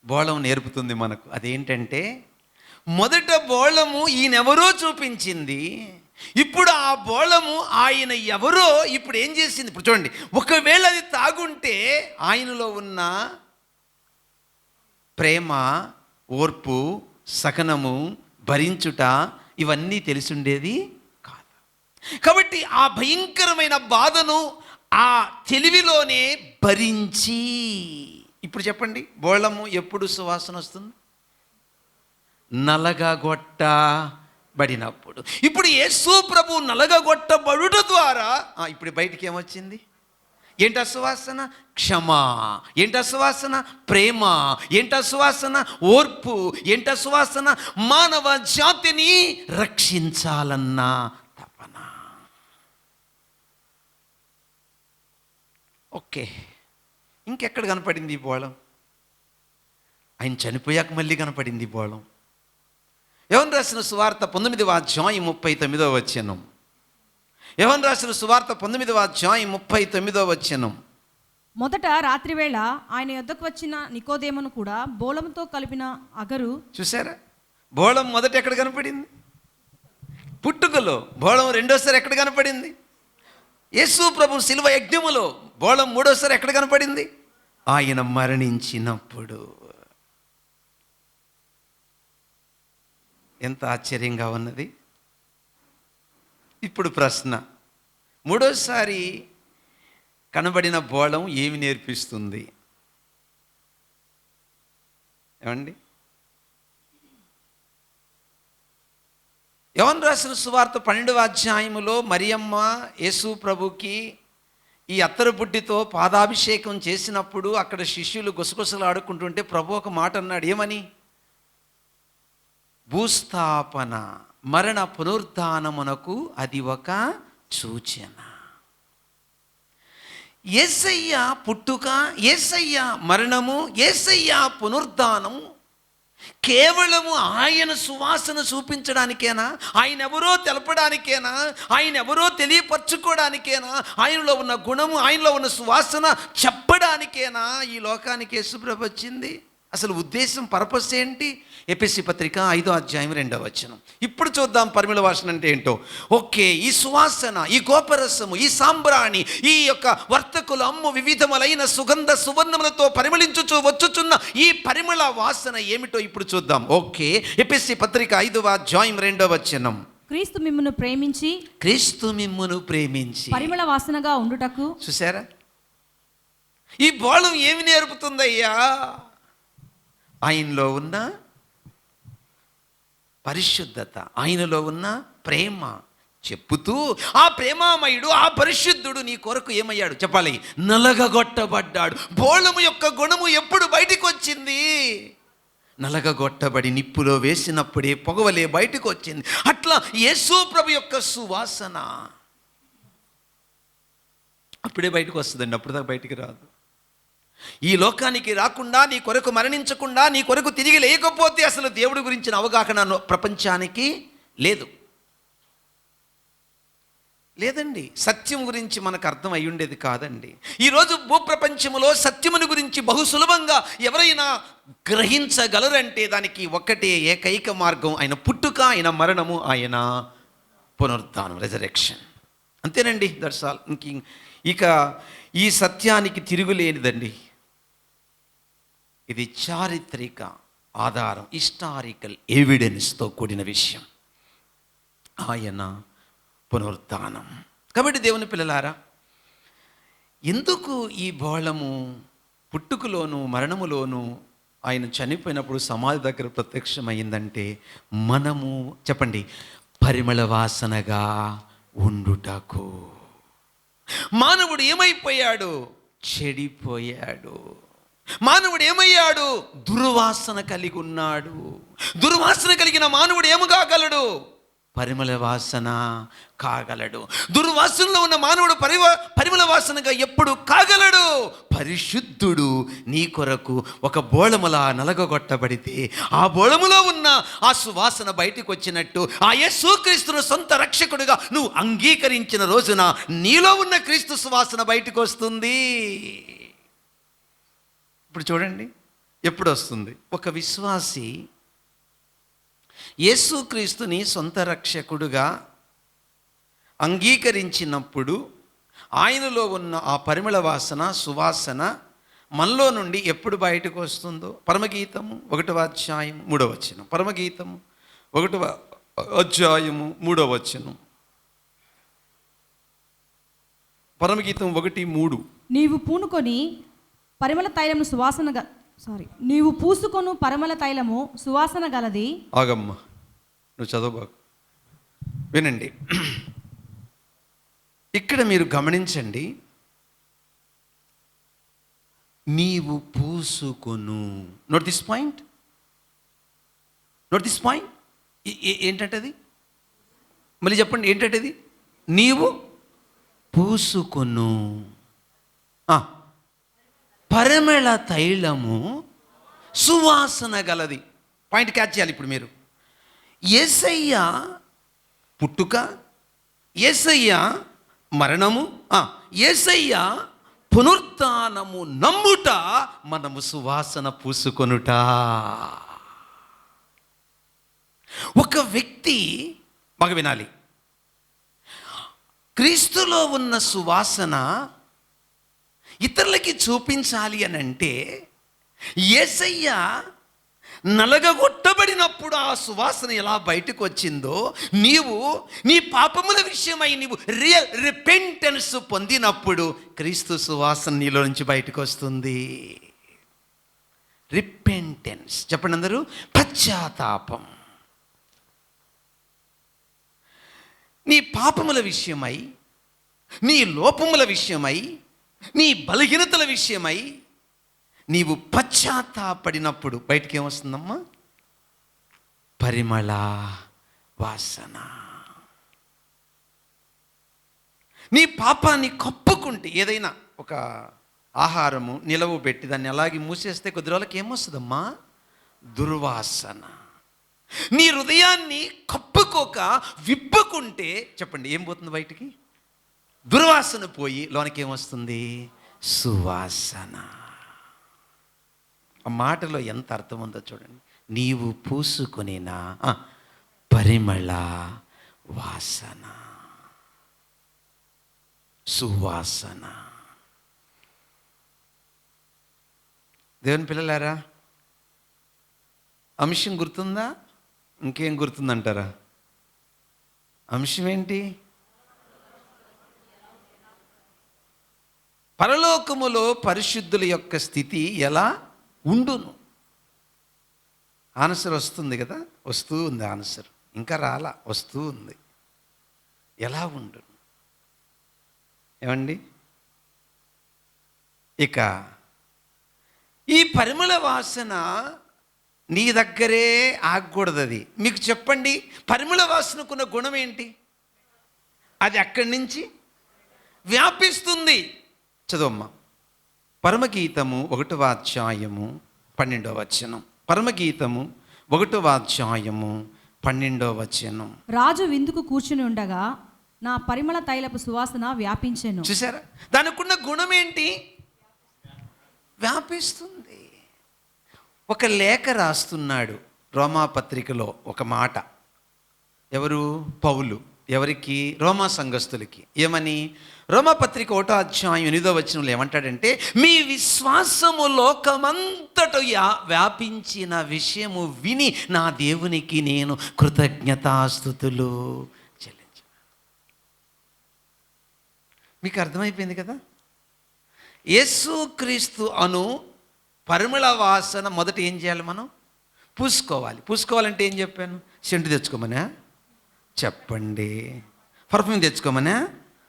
బోళం నేర్పుతుంది మనకు. అదేంటంటే, మొదట బోళము ఈయనెవరో చూపించింది, ఇప్పుడు ఆ బోళము ఆయన ఎవరో ఇప్పుడు ఏం చేసింది. ఇప్పుడు చూడండి, ఒకవేళ అది తాగుంటే ఆయనలో ఉన్న ప్రేమ, ఓర్పు, సహనము, భరించుట ఇవన్నీ తెలిసుండేది కాదు. కాబట్టి ఆ భయంకరమైన బాధను ఆ తెలివిలోనే భరించి, ఇప్పుడు చెప్పండి, బోళము ఎప్పుడు సువాసన వస్తుంది? నలగగొట్టబడినప్పుడు. ఇప్పుడు యేసు ప్రభు నలగగొట్టబడుట ద్వారా ఇప్పుడు బయటికి ఏమొచ్చింది? ఏంటా సువాసన? క్షమ. ఏంటా సువాసన? ప్రేమ. ఏంటా సువాసన? ఓర్పు. ఏంటా సువాసన? మానవ జాతిని రక్షించాలన్న తపన. ఓకే, ఇంకెక్కడ కనపడింది ఈ బోళం? ఆయన చనిపోయాక మళ్ళీ కనపడింది ఈ బోళం. యోహాను రాసిన సువార్త 9:39. యోహాను రాసిన సువార్త 9:39. మొదట రాత్రివేళ ఆయన యొద్దకు వచ్చిన నికోదేమును కూడా బోళముతో కలిపిన అగరు. చూసారా? బోళం మొదట ఎక్కడ కనపడింది? పుట్టుకలో. బోళం రెండోసారి ఎక్కడ కనపడింది? యేసు ప్రభు శిలువ యజ్ఞములో. బోళం మూడోసారి ఎక్కడ కనపడింది? ఆయన మరణించినప్పుడు. ఎంత ఆశ్చర్యంగా ఉన్నది. ఇప్పుడు ప్రశ్న, మూడోసారి కనబడిన బోళం ఏమి నేర్పిస్తుంది? ఏమండి? యోహాను రాసిన సువార్త 12వ అధ్యాయములో మరియమ్మ యేసు ప్రభుకి ఈ అత్తరు బుడ్డితో పాదాభిషేకం చేసినప్పుడు అక్కడ శిష్యులు గుసగుసలు ఆడుకుంటుంటే ప్రభు ఒక మాట అన్నాడు. ఏమని? భూస్థాపన మరణ పునరుద్ధానమునకు అది ఒక సూచన. యేసయ్య పుట్టుక, యేసయ్య మరణము, యేసయ్య పునరుద్ధానము కేవలము ఆయన సువాసన చూపించడానికేనా? ఆయన ఎవరో తెలపడానికేనా? ఆయన ఎవరో తెలియపరచుకోవడానికేనా? ఆయనలో ఉన్న గుణము, ఆయనలో ఉన్న సువాసన చెప్పడానికేనా ఈ లోకానికి యేసుప్రభు వచ్చింది? అసలు ఉద్దేశం, పర్పస్ ఏంటి? ఎఫెసీ పత్రిక 5వ అధ్యాయం 2వ వచనం. ఇప్పుడు చూద్దాం పరిమళ వాసన అంటే ఏంటో. ఓకే, ఈ సువాసన, ఈ గోపరసము, ఈ సాంబ్రాణి, ఈ యొక్క వర్తకులు అమ్ము వివిధములైన సుగంధ సువర్ణములతో పరిమళించుచు వచ్చుచున్న ఈ పరిమళ వాసన ఏమిటో ఇప్పుడు చూద్దాం. ఓకే, ఎఫెసీ పత్రిక 5వ అధ్యాయం 2వ వచనం. క్రీస్తు మిమ్మును ప్రేమించి, క్రీస్తు మిమ్మును ప్రేమించి పరిమళ వాసనగా ఉండుటకు. చూసారా? ఈ బోళం ఏమి నేర్పుతుందయ్యా? ఆయనలో ఉన్న పరిశుద్ధత, ఆయనలో ఉన్న ప్రేమ చెప్పుతూ, ఆ ప్రేమామయుడు, ఆ పరిశుద్ధుడు నీ కొరకు ఏమయ్యాడు చెప్పాలి? నలగగొట్టబడ్డాడు. బోళము యొక్క గుణము ఎప్పుడు బయటికి వచ్చింది? నలగగొట్టబడి నిప్పులో వేసినప్పుడే పొగవలే బయటకు వచ్చింది. అట్లా యేసు ప్రభు యొక్క సువాసన అప్పుడే బయటకు వస్తుందండి, అప్పుడు దాకా బయటికి రాదు. ఈ లోకానికి రాకుండా, నీ కొరకు మరణించకుండా, నీ కొరకు తిరిగి లేకపోతే అసలు దేవుడి గురించిన అవగాహన ప్రపంచానికి లేదండి. సత్యం గురించి మనకు అర్థం అయి ఉండేది కాదండి. ఈరోజు భూప్రపంచంలో సత్యముని గురించి బహు సులభంగా ఎవరైనా గ్రహించగలరంటే దానికి ఒక్కటే ఏకైక మార్గం, ఆయన పుట్టుక, ఆయన మరణము, ఆయన పునరుద్ధానం, రెజరెక్షన్. అంతేనండి, దట్స్ ఆల్. ఇక ఈ సత్యానికి తిరుగులేనిదండి. ఇది చారిత్రక ఆధారం, హిస్టారికల్ ఎవిడెన్స్తో కూడిన విషయం, ఆయన పునరుద్ధానం. కాబట్టి దేవుని పిల్లలారా, ఎందుకు ఈ బోళము పుట్టుకలోను మరణములోను ఆయన చనిపోయినప్పుడు సమాధి దగ్గర ప్రత్యక్షమైందంటే మనము చెప్పండి పరిమళ వాసనగా ఉండుటకు. మానవుడు ఏమైపోయాడు? చెడిపోయాడు. మానవుడు ఏమయ్యాడు? దుర్వాసన కలిగి ఉన్నాడు. దుర్వాసన కలిగిన మానవుడు ఏమి కాగలడు? పరిమళ వాసన కాగలడు. దుర్వాసనలో ఉన్న మానవుడు పరిమళ వాసనగా ఎప్పుడు కాగలడు? పరిశుద్ధుడు నీ కొరకు ఒక బోళములా నలగగొట్టబడితే ఆ బోళములో ఉన్న ఆ సువాసన బయటికి వచ్చినట్టు, ఆ యేసుక్రీస్తును సొంత రక్షకుడిగా నువ్వు అంగీకరించిన రోజున నీలో ఉన్న క్రీస్తు సువాసన బయటికి వస్తుంది. ఇప్పుడు చూడండి ఎప్పుడు వస్తుంది? ఒక విశ్వాసి యేసుక్రీస్తుని సొంత రక్షకుడుగా అంగీకరించినప్పుడు ఆయనలో ఉన్న ఆ పరిమళ వాసన, సువాసన మనలో నుండి ఎప్పుడు బయటకు వస్తుందో పరమగీతము 1వ అధ్యాయం 3వ వచనం. పరమగీతము 1వ అధ్యాయము 3వ వచనం. పరమగీతం 1:3. నీవు పూసుకొను పరిమళ తైలము సువాసన గలది. ఆగమ్మ, నువ్వు చదవబాకు, వినండి. ఇక్కడ మీరు గమనించండి, నీవు పూసుకొను. Note this point, note this point. ఏంటంటది? మళ్ళీ చెప్పండి, ఏంటంటది? నీవు పూసుకొను పరిమళ తైలము సువాసన గలది. పాయింట్ క్యాచ్ చేయాలి ఇప్పుడు మీరు. యేసయ్య పుట్టుక, యేసయ్య మరణము, యేసయ్య పునరుత్థానము నమ్ముట, మనము సువాసన పూసుకొనుట. ఒక వ్యక్తి బాగా వినాలి, క్రీస్తులో ఉన్న సువాసన ఇతరులకి చూపించాలి అని అంటే యేసయ్య నలగగొట్టబడినప్పుడు ఆ సువాసన ఎలా బయటకు వచ్చిందో, నీవు నీ పాపముల విషయమై నీవు రియల్ రిపెంటెన్స్ పొందినప్పుడు క్రీస్తు సువాసన నీలో నుంచి బయటకు వస్తుంది. రిపెంటెన్స్ చెప్పండి అందరూ, పశ్చాత్తాపం. నీ పాపముల విషయమై, నీ లోపముల విషయమై, నీ బలహీనతల విషయమై నీవు పశ్చాత్తాపడినప్పుడు బయటికి ఏమొస్తుందమ్మా? పరిమళ వాసన. నీ పాపాన్ని కప్పుకుంటే, ఏదైనా ఒక ఆహారము నిలవ పెట్టి దాన్ని అలాగే మూసేస్తే కొద్ది రోజులకి ఏమొస్తుందమ్మా? దుర్వాసన. నీ హృదయాన్ని కప్పుకోక విప్పుకుంటే చెప్పండి ఏం పోతుంది బయటికి? దుర్వాసన పోయి లోనికి ఏమొస్తుంది? సువాసన. ఆ మాటలో ఎంత అర్థం ఉందో చూడండి. నీవు పూసుకునేనా పరిమళ వాసన, సువాసన. దేవుని పిల్లలారా, అంశం గుర్తుందా? ఇంకేం గుర్తుందంటారా? అంశం ఏంటి? పరలోకములో పరిశుద్ధుల యొక్క స్థితి ఎలా ఉండును. ఆన్సర్ వస్తుంది కదా, వస్తూ ఉంది ఆన్సర్, ఇంకా రాలా, వస్తూ ఉంది. ఎలా ఉండును ఏమండి? ఇక ఈ పరిమళ వాసన నీ దగ్గరే ఆగకూడదు. అది మీకు చెప్పండి, పరిమళ వాసనకున్న గుణం ఏంటి? అది అక్కడి నుంచి వ్యాపిస్తుంది. చదవమ్మా, పరమగీతము 1వ అధ్యాయము 12వ వచనం. పరమగీతము 1వ అధ్యాయము 12వ వచనం. రాజు విందుకు కూర్చుని ఉండగా నా పరిమళ తైలపు సువాసన వ్యాపించెను. చూసారా? దానికున్న గుణం ఏంటి? వ్యాపిస్తుంది. ఒక లేఖ రాస్తున్నాడు రోమా పత్రికలో ఒక మాట. ఎవరు? పౌలు. ఎవరికి? రోమా సంఘస్థులకి. ఏమని? రోమా పత్రిక 1వ అధ్యాయం 8వ వచనంలో ఏమంటాడంటే, మీ విశ్వాసము లోకమంతటా వ్యాపించిన విషయము విని నా దేవునికి నేను కృతజ్ఞతాస్తుతులు చెల్లించు. మీకు అర్థమైపోయింది కదా? యేసుక్రీస్తు అను పరిమళ వాసన మొదట ఏం చేయాలి? మనం పూసుకోవాలి. పూసుకోవాలంటే ఏం చెప్పాను? సెంటు తెచ్చుకోమనా? చెప్పండి. పర్ఫ్యూమ్ తెచ్చుకోమనా?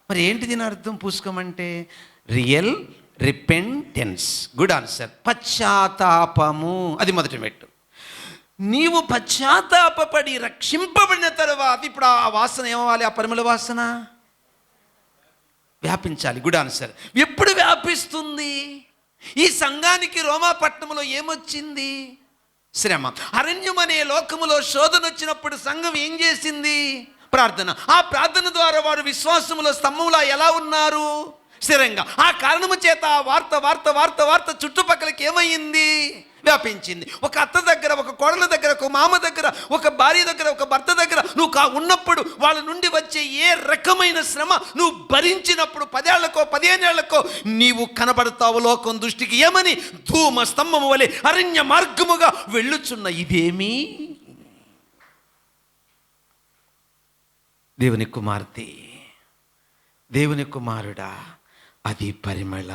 మరి ఏంటి దీని అర్థం? పూసుకోమంటే రియల్ రిపెంటెన్స్. Good answer. పశ్చాత్తాపము, అది మొదటి మెట్టు. నీవు పశ్చాత్తాపడి రక్షింపబడిన తర్వాత ఇప్పుడు ఆ వాసన ఏమవ్వాలి? ఆ పరిమళ వాసన వ్యాపించాలి. Good answer. ఎప్పుడు వ్యాపిస్తుంది? ఈ సంఘానికి రోమా పట్టణంలో ఏమొచ్చింది? శ్రమ. అరణ్యం అనే లోకములో శోధన వచ్చినప్పుడు సంఘం ఏం చేసింది? ప్రార్థన. ఆ ప్రార్థన ద్వారా వారు విశ్వాసములో స్తంభంలా ఎలా ఉన్నారు? స్థిరంగా. ఆ కారణము చేత ఆ వార్త వార్త వార్త వార్త చుట్టుపక్కలకి ఏమైంది? వ్యాపించింది. ఒక అత్త దగ్గర, ఒక కోడల దగ్గర, ఒక మామ దగ్గర, ఒక భార్య దగ్గర, ఒక భర్త దగ్గర నువ్వు ఉన్నప్పుడు వాళ్ళ నుండి వచ్చే ఏ రకమైన శ్రమ నువ్వు భరించినప్పుడు 10 ఏళ్లకో 15 ఏళ్లకో నీవు కనబడతావు లోకం దృష్టికి. ఏమని? ధూమ స్తంభము వలె అరణ్య మార్గముగా వెళ్ళుచున్న ఇదేమీ దేవుని కుమార్తె, దేవుని కుమారుడా, అది పరిమళ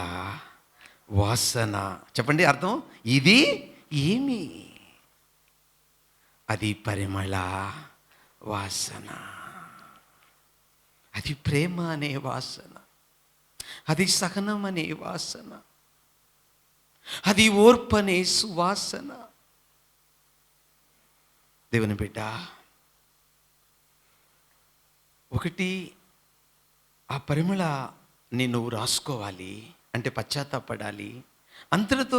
వాసన. చెప్పండి అర్థం. ఇది ఏమి? అది పరిమళ వాసన. అది ప్రేమ అనే వాసన, అది సహనం అనే వాసన, అది ఓర్పు అనే సువాసన. దేవుని బిడ్డ, ఒకటి ఆ పరిమళ నువ్వు రాసుకోవాలి అంటే పశ్చాత్తాపడాలి. అంతటితో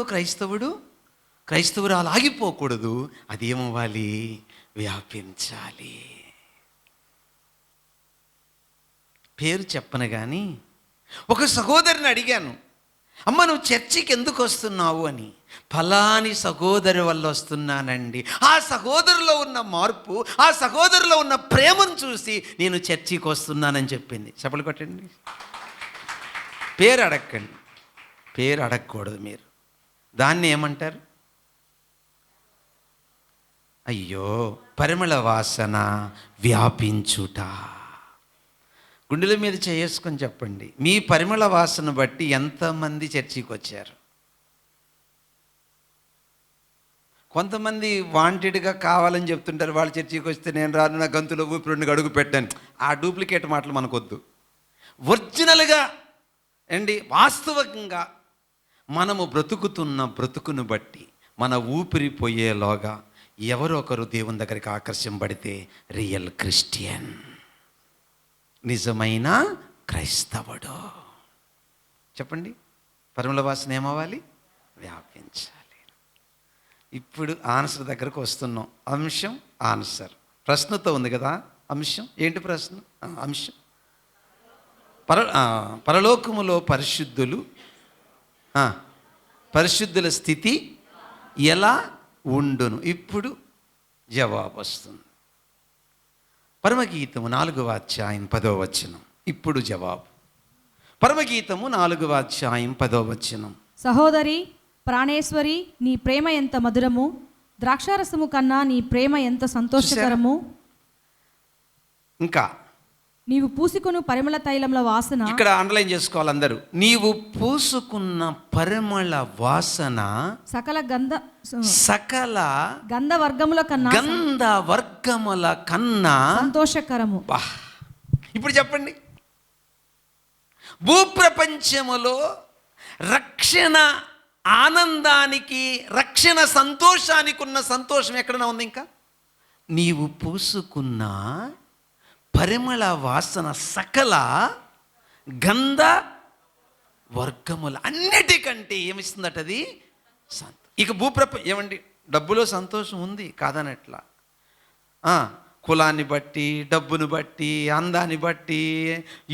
క్రైస్తవురాలు ఆగిపోకూడదు. అది ఏమవ్వాలి? వ్యాపించాలి. పేరు చెప్పను కానీ ఒక సహోదరిని అడిగాను. అమ్మ నువ్వు చర్చికి ఎందుకు వస్తున్నావు అని, ఫలాని సహోదరు వల్ల వస్తున్నానండి. ఆ సహోదరులో ఉన్న మార్పు, ఆ సహోదరులో ఉన్న ప్రేమను చూసి నేను చర్చికి వస్తున్నానని చెప్పింది. చెప్పలు కొట్టండి. పేరు అడగండి, పేరు అడగకూడదు మీరు. దాన్ని ఏమంటారు? అయ్యో పరిమళ వాసన వ్యాపించుట. గుండెల మీద చేసుకొని చెప్పండి, మీ పరిమళ వాసన బట్టి ఎంతమంది చర్చికి వచ్చారు? కొంతమంది వాంటెడ్గా కావాలని చెప్తుంటారు, వాళ్ళు చర్చికి వస్తే నేను రాను, నా గంతులో ఊపి 2 అడుగు పెట్టాను. ఆ డూప్లికేట్ మాటలు మనకొద్దు. ఒరిజినల్గా వాస్తవంగా మనము బ్రతుకుతున్న బ్రతుకును బట్టి మన ఊపిరి పోయేలోగా ఎవరో ఒకరు దేవుని దగ్గరికి ఆకర్షింపబడితే రియల్ క్రిస్టియన్, నిజమైన క్రైస్తవుడు. చెప్పండి, పరిమళ వాసన ఏమవ్వాలి? వ్యాపించాలి. ఇప్పుడు ఆన్సర్ దగ్గరకు వస్తున్నాం. అంశం ఆన్సర్ ప్రశ్నతో ఉంది కదా. అంశం ఏంటి? ప్రశ్న అంశం పరలోకములో పరిశుద్ధుల స్థితి ఎలా ఉండును? ఇప్పుడు జవాబు వస్తుంది. పరమగీతము 4వ అధ్యాయం 10వ వచనం. ఇప్పుడు జవాబు. పరమగీతము 4వ అధ్యాయం 10వ వచనం. సహోదరి ప్రాణేశ్వరి, నీ ప్రేమ ఎంత మధురము, ద్రాక్షారసము కన్నా నీ ప్రేమ ఎంత సంతోషకరము. ఇంకా నీవు పూసుకున్న పరిమళ తైలముల వాసన. ఇక్కడ అండర్లైన్ చేసుకోవాలి అందరూ. నీవు పూసుకున్న పరిమళ వాసన సకల గంధవర్గముల కన్నా సంతోషకరము. ఇప్పుడు చెప్పండి, భూప్రపంచములో రక్షణ ఆనందానికి, రక్షణ సంతోషానికి ఉన్న సంతోషం ఎక్కడైనా ఉంది? ఇంకా నీవు పూసుకున్న పరిమళ వాసన సకల గంధ వర్గముల అన్నిటికంటే ఏమిస్తుందట అది? ఇక ఏమండి, డబ్బులో సంతోషం ఉంది కాదనట్లా. కులాన్ని బట్టి, డబ్బును బట్టి, అందాన్ని బట్టి,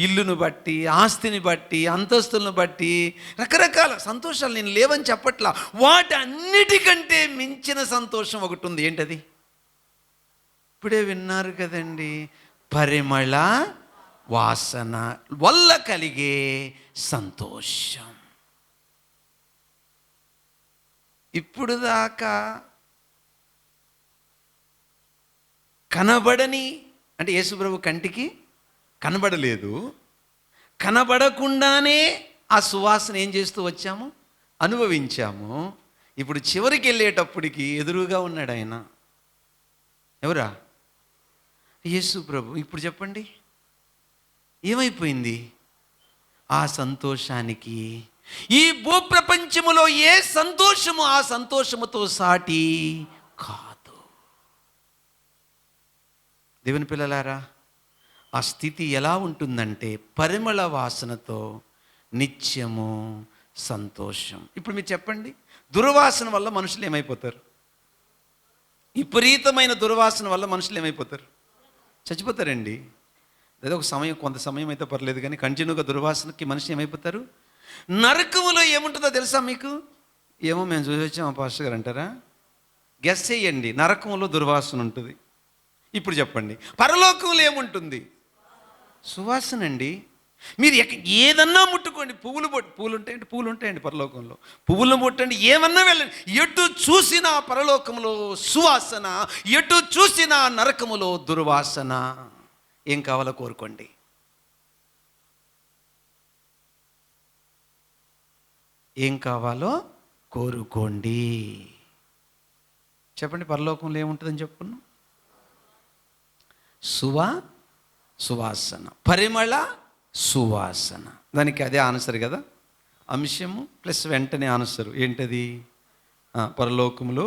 ఇల్లును బట్టి, ఆస్తిని బట్టి, అంతస్తులను బట్టి రకరకాల సంతోషాలు నేను లేవని చెప్పట్లా. వాటి అన్నిటికంటే మించిన సంతోషం ఒకటి ఉంది. ఏంటది? ఇప్పుడే విన్నారు కదండి, పరిమళ వాసన వల్ల కలిగే సంతోషం. ఇప్పుడు దాకా కనబడని, అంటే యేసుప్రభు కంటికి కనబడలేదు, కనబడకుండానే ఆ సువాసన ఏం చేస్తూ వచ్చాము, అనుభవించాము. ఇప్పుడు చివరికి వెళ్ళేటప్పటికి ఎదురుగా ఉన్నాడు ఆయన. ఎవరా? యేసుప్రభు. ఇప్పుడు చెప్పండి, ఏమైపోయింది? ఆ సంతోషానికి ఈ భూప్రపంచములో ఏ సంతోషము ఆ సంతోషముతో సాటి కాదు. దేవుని పిల్లలారా, ఆ స్థితి ఎలా ఉంటుందంటే పరిమళ వాసనతో నిత్యము సంతోషం. ఇప్పుడు మీరు చెప్పండి, దుర్వాసన వల్ల మనుషులు ఏమైపోతారు? విపరీతమైన దుర్వాసన వల్ల మనుషులు ఏమైపోతారు? చచ్చిపోతారండి. ఏదో ఒక సమయం, కొంత సమయం అయితే పర్లేదు, కానీ కంటిన్యూగా దుర్వాసనకి మనిషి ఏమైపోతారు? నరకములో ఏముంటుందో తెలుసా మీకు? ఏమో మేము చూసి వచ్చాం పాస్టర్ గారు అంటారా? గెస్ చేయండి. నరకంలో దుర్వాసన ఉంటుంది. ఇప్పుడు చెప్పండి, పరలోకంలో ఏముంటుంది? సువాసన అండి. మీరు ఏదన్నా ముట్టుకోండి, పూలు ఉంటాయండి పరలోకంలో, పువ్వులను ముట్టండి, ఏమన్నా వెళ్ళండి, ఎటు చూసినా పరలోకంలో సువాసన, ఎటు చూసినా నరకములో దుర్వాసన. ఏం కావాలో కోరుకోండి. ఏం కావాలో కోరుకోండి. చెప్పండి, పరలోకంలో ఏముంటుందని చెప్పుకున్నాం? సువాసన, పరిమళ సువాసన. దానికి అదే ఆన్సర్ కదా. అంశము ప్లస్ వెంటనే ఆన్సర్ ఏంటది? పరలోకములో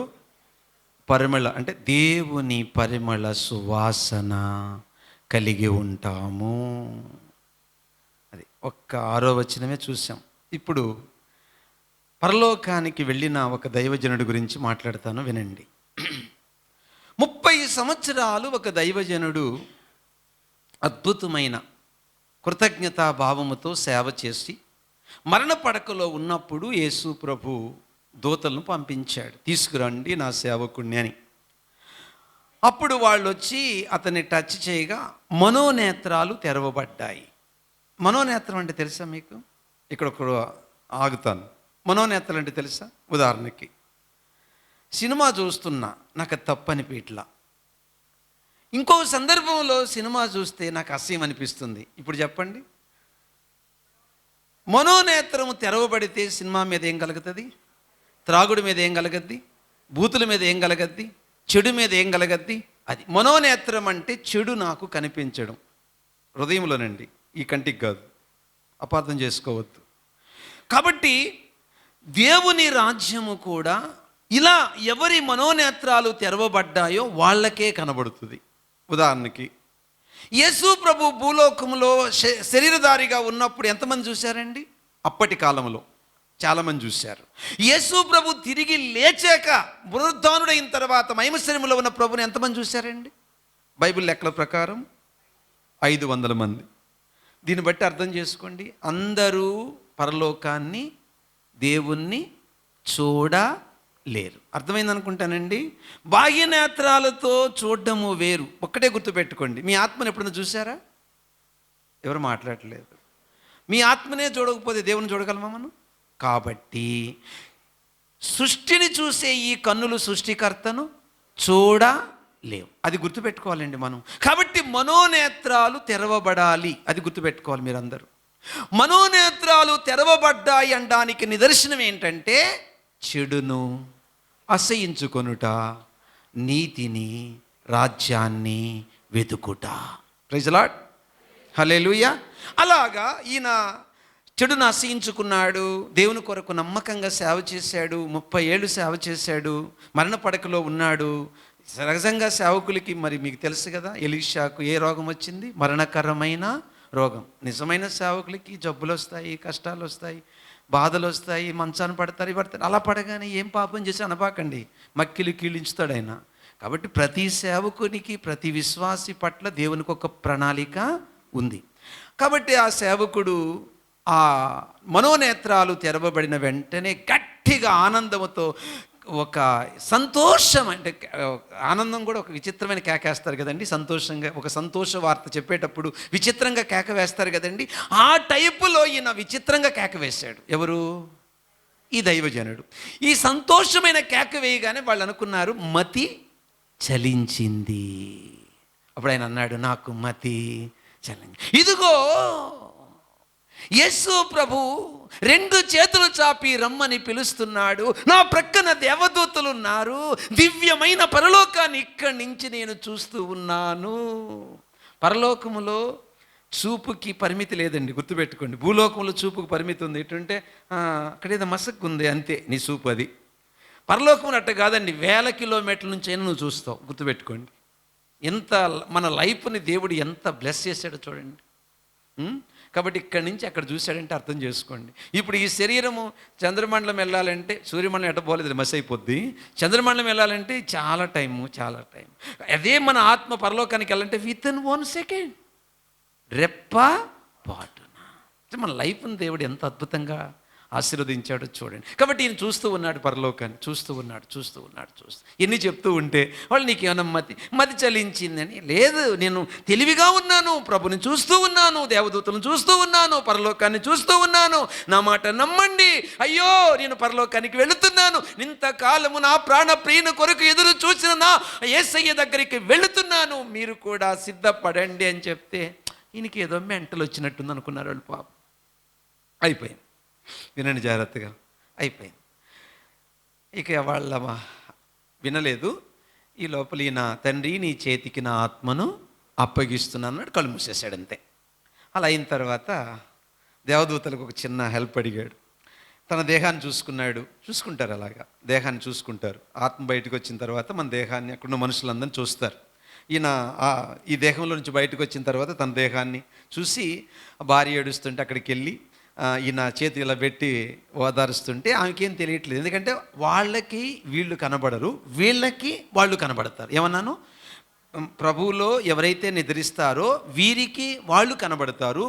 పరిమళ అంటే దేవుని పరిమళ సువాసన కలిగి ఉంటాము. అది ఒక్క 6వ వచనమే చూసాం. ఇప్పుడు పరలోకానికి వెళ్ళిన ఒక దైవజనుడి గురించి మాట్లాడతాను, వినండి. 30 సంవత్సరాలు ఒక దైవజనుడు అద్భుతమైన కృతజ్ఞతా భావముతో సేవ చేసి మరణ పడకలో ఉన్నప్పుడు యేసు ప్రభు దూతలను పంపించాడు, తీసుకురండి నా సేవకుణ్ణి అని. అప్పుడు వాళ్ళు వచ్చి అతన్ని టచ్ చేయగా మనోనేత్రాలు తెరవబడ్డాయి. మనోనేత్రం అంటే తెలుసా మీకు? ఇక్కడ ఆగుతాను. మనోనేత్రాలు అంటే తెలుసా? ఉదాహరణకి సినిమా చూస్తున్నా, నాకు తప్పనిపిట్లా. ఇంకో సందర్భంలో సినిమా చూస్తే నాకు అసహ్యం అనిపిస్తుంది. ఇప్పుడు చెప్పండి, మనోనేత్రము తెరవబడితే సినిమా మీద ఏం కలుగుతుంది? త్రాగుడి మీద ఏం కలగద్ది? బూతుల మీద ఏం కలగద్ది? చెడు మీద ఏం కలగద్ది? అది మనోనేత్రం అంటే చెడు నాకు కనిపించడం హృదయంలోనండి, ఈ కంటికి కాదు, అపార్థం చేసుకోవద్దు. కాబట్టి దేవుని రాజ్యము కూడా ఇలా ఎవరి మనోనేత్రాలు తెరవబడ్డాయో వాళ్ళకే కనబడుతుంది. ఉదాహరణకి యేసు ప్రభు భూలోకంలో శరీరధారిగా ఉన్నప్పుడు ఎంతమంది చూశారండి? అప్పటి కాలంలో చాలామంది చూశారు. యేసు ప్రభు తిరిగి లేచాక పునరుద్ధానుడైన తర్వాత మహిమశరీరంలో ఉన్న ప్రభుని ఎంతమంది చూశారండి? బైబిల్ లెక్కల ప్రకారం 500 మంది. దీన్ని బట్టి అర్థం చేసుకోండి, అందరూ పరలోకాన్ని, దేవుణ్ణి చూడలేరు. అర్థమైంది అనుకుంటానండి. బాహ్య నేత్రాలతో చూడడము వేరు. ఒక్కటే గుర్తుపెట్టుకోండి, మీ ఆత్మను ఎప్పుడైనా చూసారా? ఎవరు మాట్లాడలేదు. మీ ఆత్మనే చూడకపోతే దేవుని చూడగలమా మనం? కాబట్టి సృష్టిని చూసే ఈ కన్నులు సృష్టికర్తను చూడలేవు. అది గుర్తుపెట్టుకోవాలండి మనం. కాబట్టి మనోనేత్రాలు తెరవబడాలి, అది గుర్తుపెట్టుకోవాలి మీరందరూ. మనోనేత్రాలు తెరవబడ్డాయి అనడానికి నిదర్శనం ఏంటంటే చెడును అసహించుకొనుట, నీతిని, రాజ్యాన్ని వెతుకుట. ప్రైజ్ ది లార్డ్, హల్లెలూయా. అలాగా ఈయన చెడును అసహించుకున్నాడు, దేవుని కొరకు నమ్మకంగా సేవ చేశాడు, 30 ఏళ్ళు సేవ చేశాడు, మరణ పడకలో ఉన్నాడు. సహజంగా సేవకులకి మరి మీకు తెలుసు కదా, ఎలీషాకు ఏ రోగం వచ్చింది? మరణకరమైన రోగం. నిజమైన సేవకులకి జబ్బులు వస్తాయి, కష్టాలు వస్తాయి, బాధలు వస్తాయి, మంచాన్ని పడతారు. అలా పడగానే ఏం పాపం చేసి అనపాకండి, మక్కిలు కీళించుతాడు ఆయన. కాబట్టి ప్రతి సేవకునికి, ప్రతి విశ్వాసి పట్ల దేవునికి ఒక ప్రణాళిక ఉంది. కాబట్టి ఆ సేవకుడు ఆ మనోనేత్రాలు తెరవబడిన వెంటనే గట్టిగా ఆనందంతో, ఒక సంతోషం, అంటే ఆనందం కూడా ఒక విచిత్రమైన కేకేస్తారు కదండి. సంతోషంగా ఒక సంతోష వార్త చెప్పేటప్పుడు విచిత్రంగా కేక వేస్తారు కదండి. ఆ టైపులో ఈయన విచిత్రంగా కేక వేశాడు. ఎవరు? ఈ దైవజనుడు. ఈ సంతోషమైన కేక వేయగానే వాళ్ళు అనుకున్నారు మతి చలించింది. అప్పుడు ఆయన అన్నాడు, నాకు మతి చలింది. ఇదిగో యేసు ప్రభు 2 చేతులు చాపి రమ్మని పిలుస్తున్నాడు. నా ప్రక్కన దేవదూతలు ఉన్నారు. దివ్యమైన పరలోకాన్ని ఇక్కడి నుంచి నేను చూస్తూ ఉన్నాను. పరలోకములో చూపుకి పరిమితి లేదండి, గుర్తుపెట్టుకోండి. భూలోకంలో చూపుకి పరిమితి ఉంది. ఎటుంటే అక్కడేదో మసక్కు ఉంది అంతే నీ చూపు. అది పరలోకం అట్ట కాదండి, 1000 కిలోమీటర్ల నుంచి అయినా నువ్వు చూస్తావు. గుర్తుపెట్టుకోండి. ఎంత మన లైఫ్ని దేవుడు ఎంత బ్లెస్ చేశాడో చూడండి. కాబట్టి ఇక్కడి నుంచి అక్కడ చూశాడంటే అర్థం చేసుకోండి. ఇప్పుడు ఈ శరీరము చంద్రమండలం వెళ్ళాలంటే, సూర్యమండలం ఎట్టబోలేదు మస్ అయిపోద్ది. చంద్రమండలం వెళ్ళాలంటే చాలా టైం. అదే మన ఆత్మ పరలోకానికి వెళ్ళాలంటే వితిన్ 1 సెకండ్, రెప్ప పాటున. మన లైఫ్ని దేవుడు ఎంత అద్భుతంగా ఆశీర్వదించాడో చూడండి. కాబట్టి ఈయన చూస్తూ ఉన్నాడు పరలోకాన్ని, చూస్తూ ఉన్నాడు. ఎన్ని చెప్తూ ఉంటే వాళ్ళు నీకు ఏమన్నా మతి చలించిందని. లేదు, నేను తెలివిగా ఉన్నాను, ప్రభుని చూస్తూ ఉన్నాను, దేవదూతలను చూస్తూ ఉన్నాను, పరలోకాన్ని చూస్తూ ఉన్నాను. నా మాట నమ్మండి. అయ్యో, నేను పరలోకానికి వెళుతున్నాను. ఇంతకాలము నా ప్రాణ ప్రియుని కొరకు ఎదురు చూసిన నా యేసయ్య దగ్గరికి వెళుతున్నాను, మీరు కూడా సిద్ధపడండి అని చెప్తే ఈయనకి ఏదో మెంటలు వచ్చినట్టుంది అనుకున్నారు వాళ్ళు. పాపం అయిపోయింది. వినండి జాగ్రత్తగా, అయిపోయింది. ఇక వాళ్ళ వినలేదు. ఈ లోపల ఈయన, తండ్రి నీ చేతికి నా ఆత్మను అప్పగిస్తున్నాను అన్నాడు. కళ్ళు మూసేశాడు అంతే. అలా అయిన తర్వాత దేవదూతలకు ఒక చిన్న హెల్ప్ అడిగాడు. తన దేహాన్ని చూసుకుంటారు. అలాగా దేహాన్ని చూసుకుంటారు. ఆత్మ బయటకు వచ్చిన తర్వాత మన దేహాన్ని, అక్కడున్న మనుషులందరినీ చూస్తారు. ఈయన ఈ దేహంలో నుంచి బయటకు వచ్చిన తర్వాత తన దేహాన్ని చూసి భార్య ఏడుస్తుంటే అక్కడికి వెళ్ళి ఈయన చేతి ఇలా పెట్టి ఓదారుస్తుంటే ఆమెకేం తెలియట్లేదు. ఎందుకంటే వాళ్ళకి వీళ్ళు కనబడరు, వీళ్ళకి వాళ్ళు కనబడతారు. ఏమన్నాను? ప్రభువులో ఎవరైతే నిద్రిస్తారో వీరికి వాళ్ళు కనబడతారు.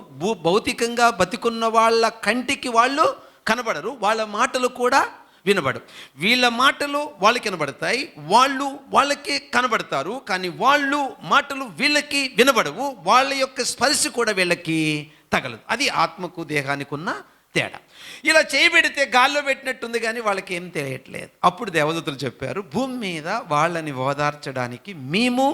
భౌతికంగా బతికున్న వాళ్ళ కంటికి వాళ్ళు కనబడరు, వాళ్ళ మాటలు కూడా వినబడవు. వీళ్ళ మాటలు వాళ్ళకి వినబడతాయి, వాళ్ళు వాళ్ళకి కనబడతారు, కానీ వాళ్ళు మాటలు వీళ్ళకి వినబడవు, వాళ్ళ యొక్క స్పర్శ కూడా వీళ్ళకి తగలదు. అది ఆత్మకు దేహానికి ఉన్న తేడా. ఇలా చేయబెడితే గాల్లో పెట్టినట్టుంది కానీ వాళ్ళకి ఏం తెలియట్లేదు. అప్పుడు దేవదూతలు చెప్పారు, భూమి మీద వాళ్ళని ఓదార్చడానికి మేము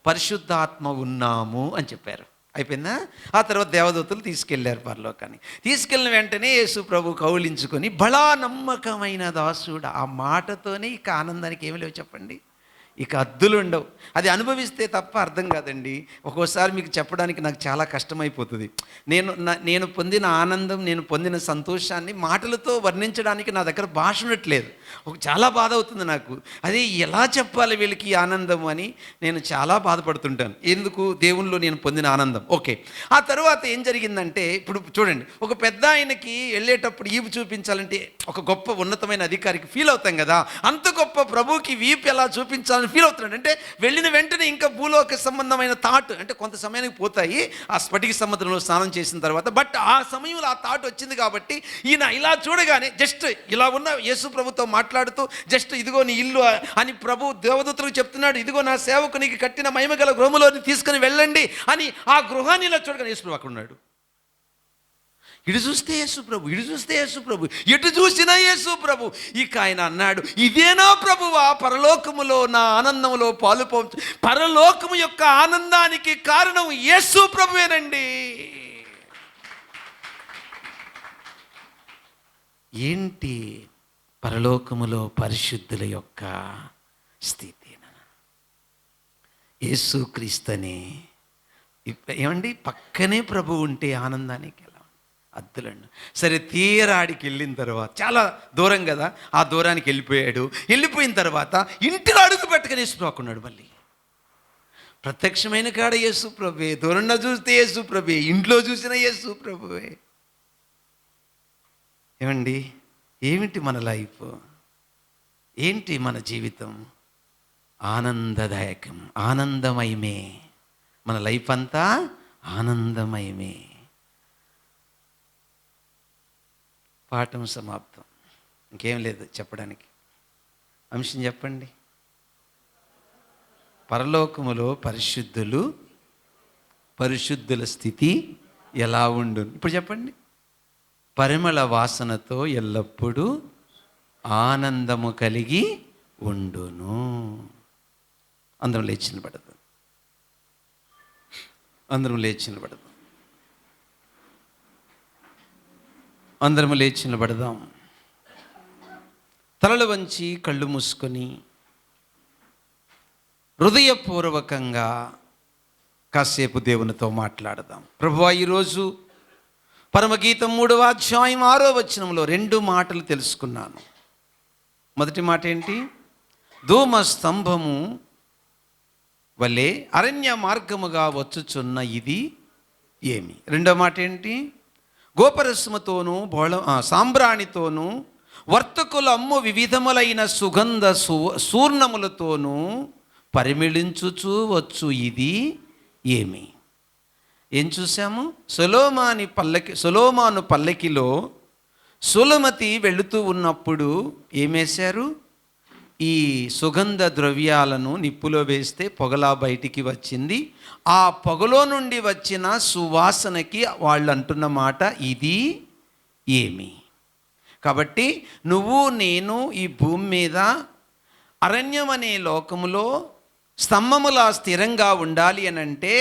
పరిశుద్ధాత్మ ఉన్నాము అని చెప్పారు. అయిపోయిందా? ఆ తర్వాత దేవదూతలు తీసుకెళ్లారు పరలోకాన్ని. తీసుకెళ్ళిన వెంటనే యేసు ప్రభు కౌలించుకొని, బలా నమ్మకమైన దాసుడు, ఆ మాటతోనే ఇక ఆనందానికి ఏమి లేవు చెప్పండి, ఇక అద్దులు ఉండవు. అది అనుభవిస్తే తప్ప అర్థం కాదండి. ఒక్కోసారి మీకు చెప్పడానికి నాకు చాలా కష్టమైపోతుంది. నేను పొందిన ఆనందం, నేను పొందిన సంతోషాన్ని మాటలతో వర్ణించడానికి నా దగ్గర భాష ఉండట్లేదు. చాలా బాధ అవుతుంది నాకు. అది ఎలా చెప్పాలి వీళ్ళకి ఈ ఆనందం అని నేను చాలా బాధపడుతుంటాను. ఎందుకు? దేవునిలో నేను పొందిన ఆనందం. ఓకే, ఆ తర్వాత ఏం జరిగిందంటే, ఇప్పుడు చూడండి, ఒక పెద్ద ఆయనకి వెళ్ళేటప్పుడు ఈపు చూపించాలంటే ఒక గొప్ప ఉన్నతమైన అధికారికి ఫీల్ అవుతాం కదా, అంత గొప్ప ప్రభువుకి వీపు ఎలా చూపించాలని ఫీల్ అవుతున్నాడు. అంటే వెళ్ళిన వెంటనే ఇంకా భూలోక సంబంధమైన థాట్ అంటే కొంత సమయానికి పోతాయి ఆ స్ఫటిక సముద్రంలో స్నానం చేసిన తర్వాత. బట్ ఆ సమయంలో ఆ థాట్ వచ్చింది కాబట్టి ఈయన ఇలా చూడగానే జస్ట్ ఇలా ఉన్న యేసు ప్రభుతో మాట్లాడుతూ జస్ట్ ఇదిగో నీ ఇల్లు అని ప్రభు దేవదూతలకు చెప్తున్నాడు, ఇదిగో నా సేవకునికి కట్టిన మహిమగల గృహములోని తీసుకుని వెళ్ళండి అని. ఆ గృహాన్ని ఇలా చూడగానే యేసు ప్రభు అక్కడ ఉన్నాడు. ఇటు చూస్తే యేసు ప్రభు, ఇటు చూస్తే యేసు ప్రభు, ఎటు చూసినా యేసు ప్రభు. ఇక ఆయన అన్నాడు, ఇదేనా ప్రభువా పరలోకములో నా ఆనందంలో పాలు పంచు. పరలోకము యొక్క ఆనందానికి కారణం యేసు ప్రభువేనండి. ఏంటి? పరలోకములో పరిశుద్ధుల యొక్క స్థితి. యేసు క్రీస్తుని ఏమండి పక్కనే ప్రభు ఉంటే ఆనందానికి అద్దులండి. సరే, తీరాడికి వెళ్ళిన తర్వాత చాలా దూరం కదా, ఆ దూరానికి వెళ్ళిపోయాడు. వెళ్ళిపోయిన తర్వాత ఇంటిలో అడుగు పెట్టకనే యేసుకున్నాడు. మళ్ళీ ప్రత్యక్షమైన కాడ యేసు ప్రభువే, దూరంగా చూస్తే యేసు ప్రభువే, ఇంట్లో చూసిన యేసు ప్రభువే. ఏమండి, ఏమిటి మన లైఫ్? ఏంటి మన జీవితం? ఆనందదాయకం, ఆనందమయమే. మన లైఫ్ అంతా ఆనందమయమే. పాఠం సమాప్తం. ఇంకేం లేదు చెప్పడానికి. అంశం చెప్పండి. పరలోకములో పరిశుద్ధుల స్థితి ఎలా ఉండును? ఇప్పుడు చెప్పండి. పరిమళ వాసనతో ఎల్లప్పుడూ ఆనందము కలిగి ఉండును. అందరం లేచి నిలబడదు. అందరం లేచి నిలబడదు. అందరం లేచి నిలబడదాం. తలలు వంచి కళ్ళు మూసుకొని హృదయపూర్వకంగా కాసేపు దేవునితో మాట్లాడదాం. ప్రభువా, ఈరోజు పరమగీతం 3వ అధ్యాయం 6వ వచనంలో 2 మాటలు తెలుసుకున్నాను. మొదటి మాట ఏంటి? ధూమ స్తంభము వలె అరణ్య మార్గముగా వచ్చుచున్న ఇది ఏమి? రెండో మాట ఏంటి? గోపరస్మతోనూ సాంబ్రాణితోనూ వర్తకులు అమ్ము వివిధములైన సుగంధ సూర్ణములతోనూ పరిమిళించుచూ వచ్చు ఇది ఏమి? ఏం చూసాము? సొలొమోను పల్లకిలో సులమతి వెళుతూ ఉన్నప్పుడు ఏమేశారు? ఈ సుగంధ ద్రవ్యాలను నిప్పులో వేస్తే పొగలా బయటికి వచ్చింది. ఆ పొగలో నుండి వచ్చిన సువాసనకి వాళ్ళు అంటున్న మాట ఇది ఏమి? కాబట్టి నువ్వు నేను ఈ భూమి మీద అరణ్యం అనే లోకములో స్తంభములా స్థిరంగా ఉండాలి అని అంటే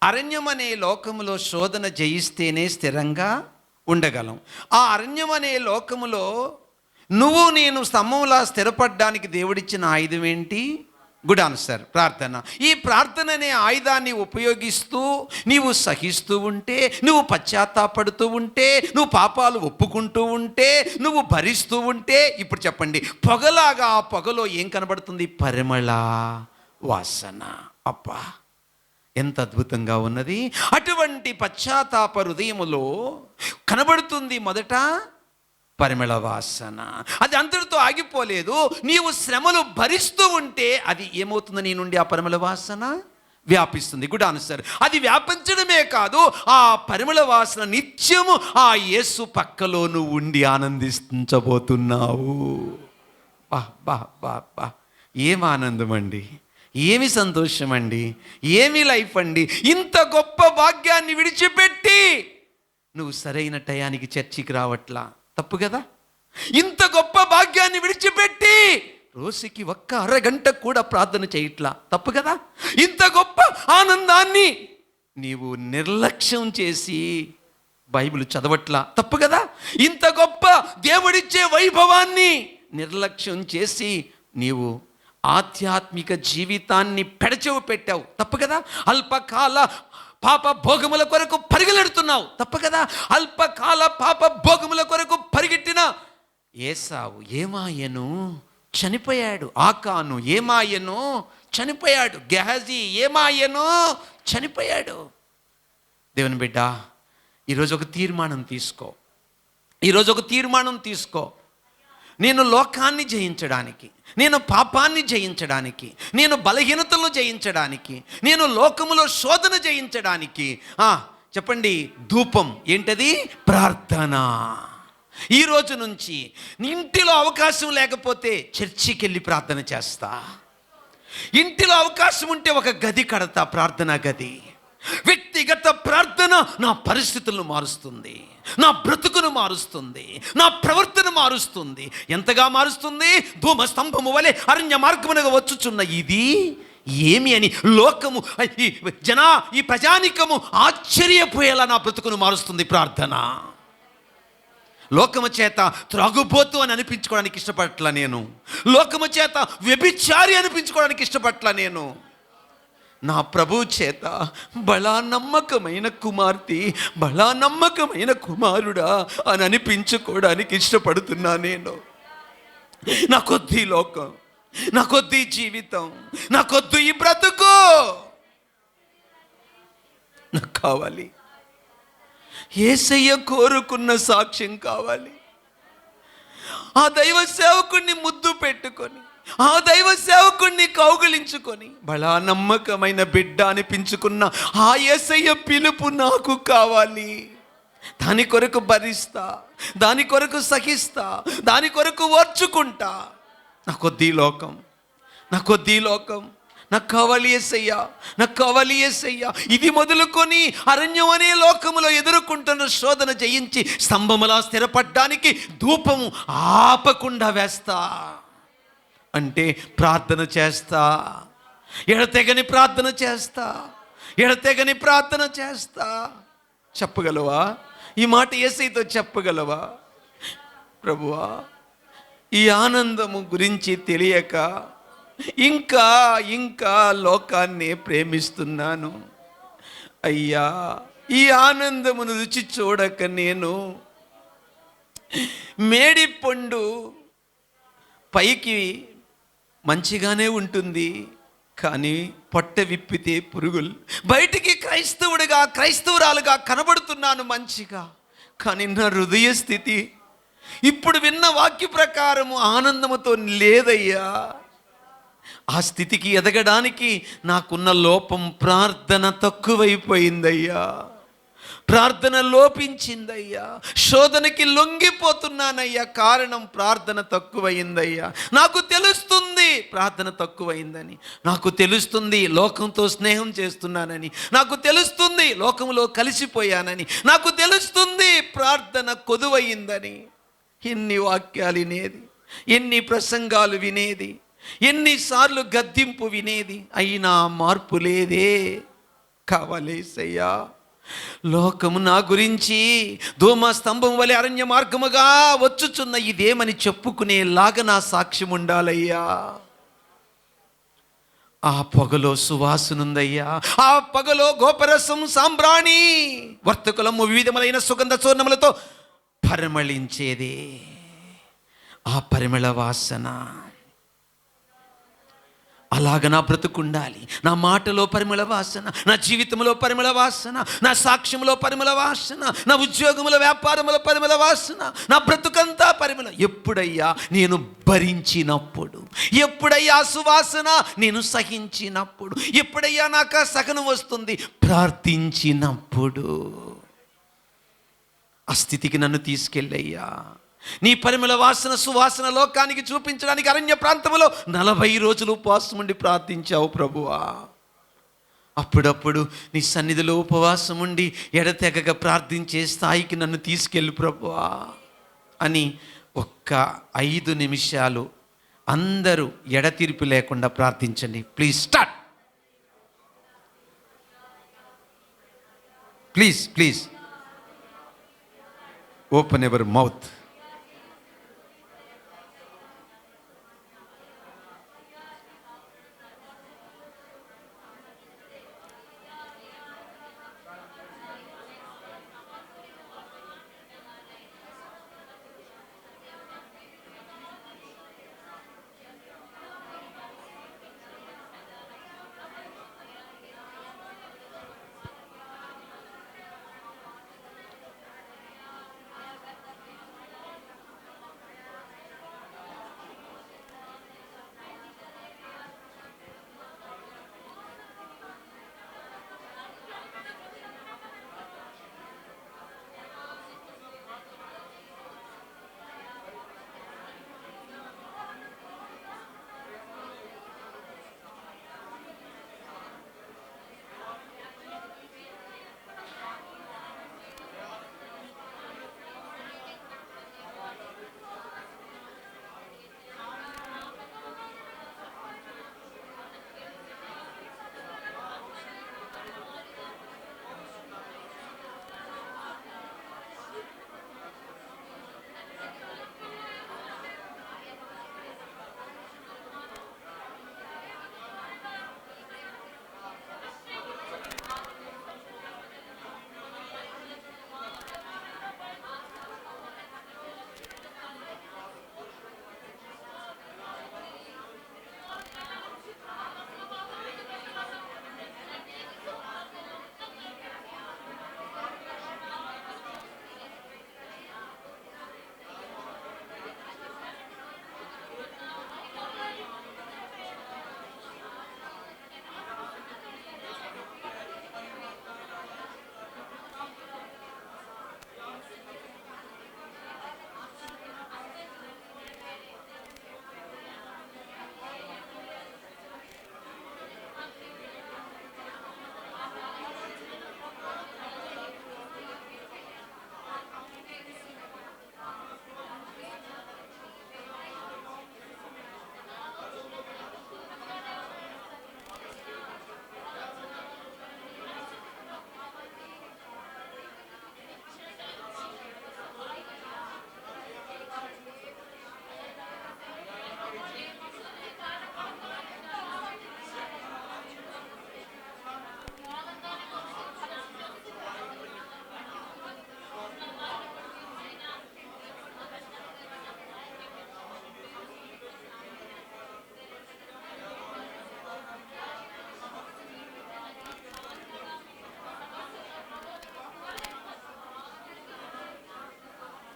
అరణ్యం అనే లోకములో శోధన జయిస్తేనే స్థిరంగా ఉండగలం. ఆ అరణ్యం అనే లోకములో నువ్వు నేను స్తంభంలా స్థిరపడడానికి దేవుడిచ్చిన ఆయుధం ఏంటి? గుడ్ ఆన్సర్, ప్రార్థన. ఈ ప్రార్థన అనే ఆయుధాన్ని ఉపయోగిస్తూ నీవు సహిస్తూ ఉంటే, నువ్వు పశ్చాత్తాపడుతూ ఉంటే, నువ్వు పాపాలు ఒప్పుకుంటూ ఉంటే, నువ్వు భరిస్తూ ఉంటే, ఇప్పుడు చెప్పండి, పొగలాగా ఆ పొగలో ఏం కనబడుతుంది? పరిమళ వాసన. అబ్బా, ఎంత అద్భుతంగా ఉన్నది! అటువంటి పశ్చాత్తాప హృదయములో కనబడుతుంది మొదట పరిమళ వాసన. అది అంతటితో ఆగిపోలేదు. నీవు శ్రమలు భరిస్తూ ఉంటే అది ఏమవుతుంది? నీ నుండి ఆ పరిమళ వాసన వ్యాపిస్తుంది. Good answer. అది వ్యాపించడమే కాదు, ఆ పరిమళ వాసన నిత్యము ఆ యేసు పక్కలో నువ్వు ఉండి ఆనందించబోతున్నావు. బా బా బా బా, ఏం ఆనందం అండి, ఏమి సంతోషం అండి, ఏమి లైఫ్ అండి. ఇంత గొప్ప భాగ్యాన్ని విడిచిపెట్టి నువ్వు సరైన టయానికి చర్చికి రావట్లా, తప్పు కదా? ఇంత గొప్ప భాగ్యాన్ని విడిచిపెట్టి రోజుకి ఒక్క అరగంట కూడా ప్రార్థన చేయట్లా, తప్పు కదా? ఇంత గొప్ప ఆనందాన్ని నీవు నిర్లక్ష్యం చేసి బైబిల్ చదవట్లా, తప్పు కదా? ఇంత గొప్ప దేవుడిచ్చే వైభవాన్ని నిర్లక్ష్యం చేసి నీవు ఆధ్యాత్మిక జీవితాన్ని పెడచెవు పెట్టావు, తప్పు కదా? అల్పకాల పాప భోగముల కొరకు పరిగెడుతున్నావు, తప్పు కదా? అల్పకాల పాప భోగముల కొరకు పరిగెట్టిన ఏసావు ఏమాయను? చనిపోయాడు. ఆకాను ఏమాయను? చనిపోయాడు. గెహజీ ఏమాయను? చనిపోయాడు. దేవుని బిడ్డ, ఈరోజు ఒక తీర్మానం తీసుకో. ఈరోజు ఒక తీర్మానం తీసుకో. నేను లోకాన్ని జయించడానికి, నేను పాపాన్ని జయించడానికి, నేను బలహీనతలను జయించడానికి, నేను లోకములో శోధన జయించడానికి చెప్పండి, ధూపం ఏంటది? ప్రార్థన. ఈ రోజు నుంచి ఇంటిలో అవకాశం లేకపోతే చర్చికి వెళ్ళి ప్రార్థన చేస్తా. ఇంటిలో అవకాశం ఉంటే ఒక గది కడతా, ప్రార్థనా గది. వ్యక్తిగత ప్రార్థన నా పరిస్థితులను మారుస్తుంది, నా బ్రతుకును మారుస్తుంది, నా ప్రవర్తన మారుస్తుంది. ఎంతగా మారుస్తుంది? ధూమ స్తంభము వలె అరణ్య మార్గమునగా వచ్చుచున్న ఇది ఏమి అని లోకము, ఈ ప్రజానికము ఆశ్చర్యపోయేలా నా బ్రతుకును మారుస్తుంది ప్రార్థన. లోకము చేత త్రాగుబోతు అని అనిపించుకోవడానికి ఇష్టపడట్లా నేను. లోకము చేత వ్యభిచారి అనిపించుకోవడానికి ఇష్టపడట్లా నేను. నా ప్రభువు చేత బలా నమ్మకమైన కుమార్తె, బలా నమ్మకమైన కుమారుడా అని అనిపించుకోవడానికి ఇష్టపడుతున్నా నేను. నాకొద్దు ఈ లోకం, నాకొద్దు ఈ జీవితం, నాకొద్దు ఈ బ్రతుకు. నాకు కావాలి యేసయ్య కోరుకున్న సాక్ష్యం కావాలి. ఆ దైవ సేవకుణ్ణి ముద్దు పెట్టుకొని, ఆ దైవ సేవకుణ్ణి కౌగిలించుకొని బలా నమ్మకమైన బిడ్డ అనిపించుకున్న ఆ యేసయ్య పిలుపు నాకు కావాలి. దాని కొరకు భరిస్తా, దాని కొరకు సహిస్తా, దాని కొరకు ఓర్చుకుంటా. నాకొద్ది లోకం, నాకొద్ది లోకం, నాకు కావాలి యేసయ్యా, నాకు కావాలి యేసయ్యా. ఇది మొదలుకొని అరణ్యం అనే లోకములో ఎదుర్కొంటున్న శోధన జయించి స్తంభములా స్థిరపడ్డానికి ధూపము ఆపకుండా వేస్తా. అంటే ప్రార్థన చేస్తా, ఎడతెగని ప్రార్థన చేస్తా, ఎడతెగని ప్రార్థన చేస్తా. చెప్పగలవా ఈ మాట? యేసయ్యతో చెప్పగలవా? ప్రభువా, ఈ ఆనందము గురించి తెలియక ఇంకా ఇంకా లోకాన్ని ప్రేమిస్తున్నాను అయ్యా. ఈ ఆనందమును రుచి చూడక నేను మేడి పండు పైకి మంచిగానే ఉంటుంది, కానీ పొట్ట విప్పితే పురుగులు. బయటికి క్రైస్తవుడిగా, క్రైస్తవురాలుగా కనబడుతున్నాను మంచిగా, కానీ నా హృదయ స్థితి ఇప్పుడు విన్న వాక్య ప్రకారము ఆనందముతో లేదయ్యా. ఆ స్థితికి ఎదగడానికి నాకున్న లోపం ప్రార్థన తక్కువైపోయిందయ్యా, ప్రార్థన లోపించిందయ్యా. శోధనకి లొంగిపోతున్నానయ్యా, కారణం ప్రార్థన తక్కువైందయ్యా. నాకు తెలుస్తుంది ప్రార్థన తక్కువైందని, నాకు తెలుస్తుంది లోకంతో స్నేహం చేస్తున్నానని, నాకు తెలుస్తుంది లోకంలో కలిసిపోయానని, నాకు తెలుస్తుంది ప్రార్థన కొదువయిందని. ఎన్ని వాక్యాలు వినేది, ఎన్ని ప్రసంగాలు వినేది, ఎన్నిసార్లు గద్దింపు వినేది, అయినా మార్పు లేదే. కావాలేసయ్యా, లోకము నా గురించి ధూమ స్తంభం వలె అరణ్య మార్గముగా వచ్చుచున్న ఇదేమని చెప్పుకునేలాగా నా సాక్ష్యం ఉండాలయ్యా. ఆ పొగలో సువాసనుందయ్యా, ఆ పొగలో గోపరసం, సాంబ్రాణి, వర్తకులము, వివిధములైన సుగంధ చూర్ణములతో పరిమళించేది ఆ పరిమళ వాసన. అలాగ నా బ్రతుకుండాలి. నా మాటలో పరిమళ వాసన, నా జీవితంలో పరిమళ వాసన, నా సాక్ష్యంలో పరిమళ వాసన, నా ఉద్యోగంలో వ్యాపారంలో పరిమళ వాసన, నా బ్రతుకంతా పరిమళ. ఎప్పుడయ్యా నేను భరించినప్పుడు, ఎప్పుడయ్యా సువాసన నేను సహించినప్పుడు, ఎప్పుడయ్యా నాకు ఆ సహనం వస్తుంది ప్రార్థించినప్పుడు. ఆ స్థితికి నన్ను తీసుకెళ్ళయ్యా. నీ పరిమళ వాసన సువాసన లోకానికి చూపించడానికి అరణ్య ప్రాంతంలో 40 రోజులు ఉపవాసం ఉండి ప్రార్థించావు ప్రభువా. అప్పుడప్పుడు నీ సన్నిధిలో ఉపవాసం ఉండి ఎడతెగక ప్రార్థించే స్థాయికి నన్ను తీసుకెళ్ళు ప్రభువా అని ఒక్క 5 నిమిషాలు అందరూ ఎడతెరిపి లేకుండా ప్రార్థించండి. Please start. Please open ever mouth.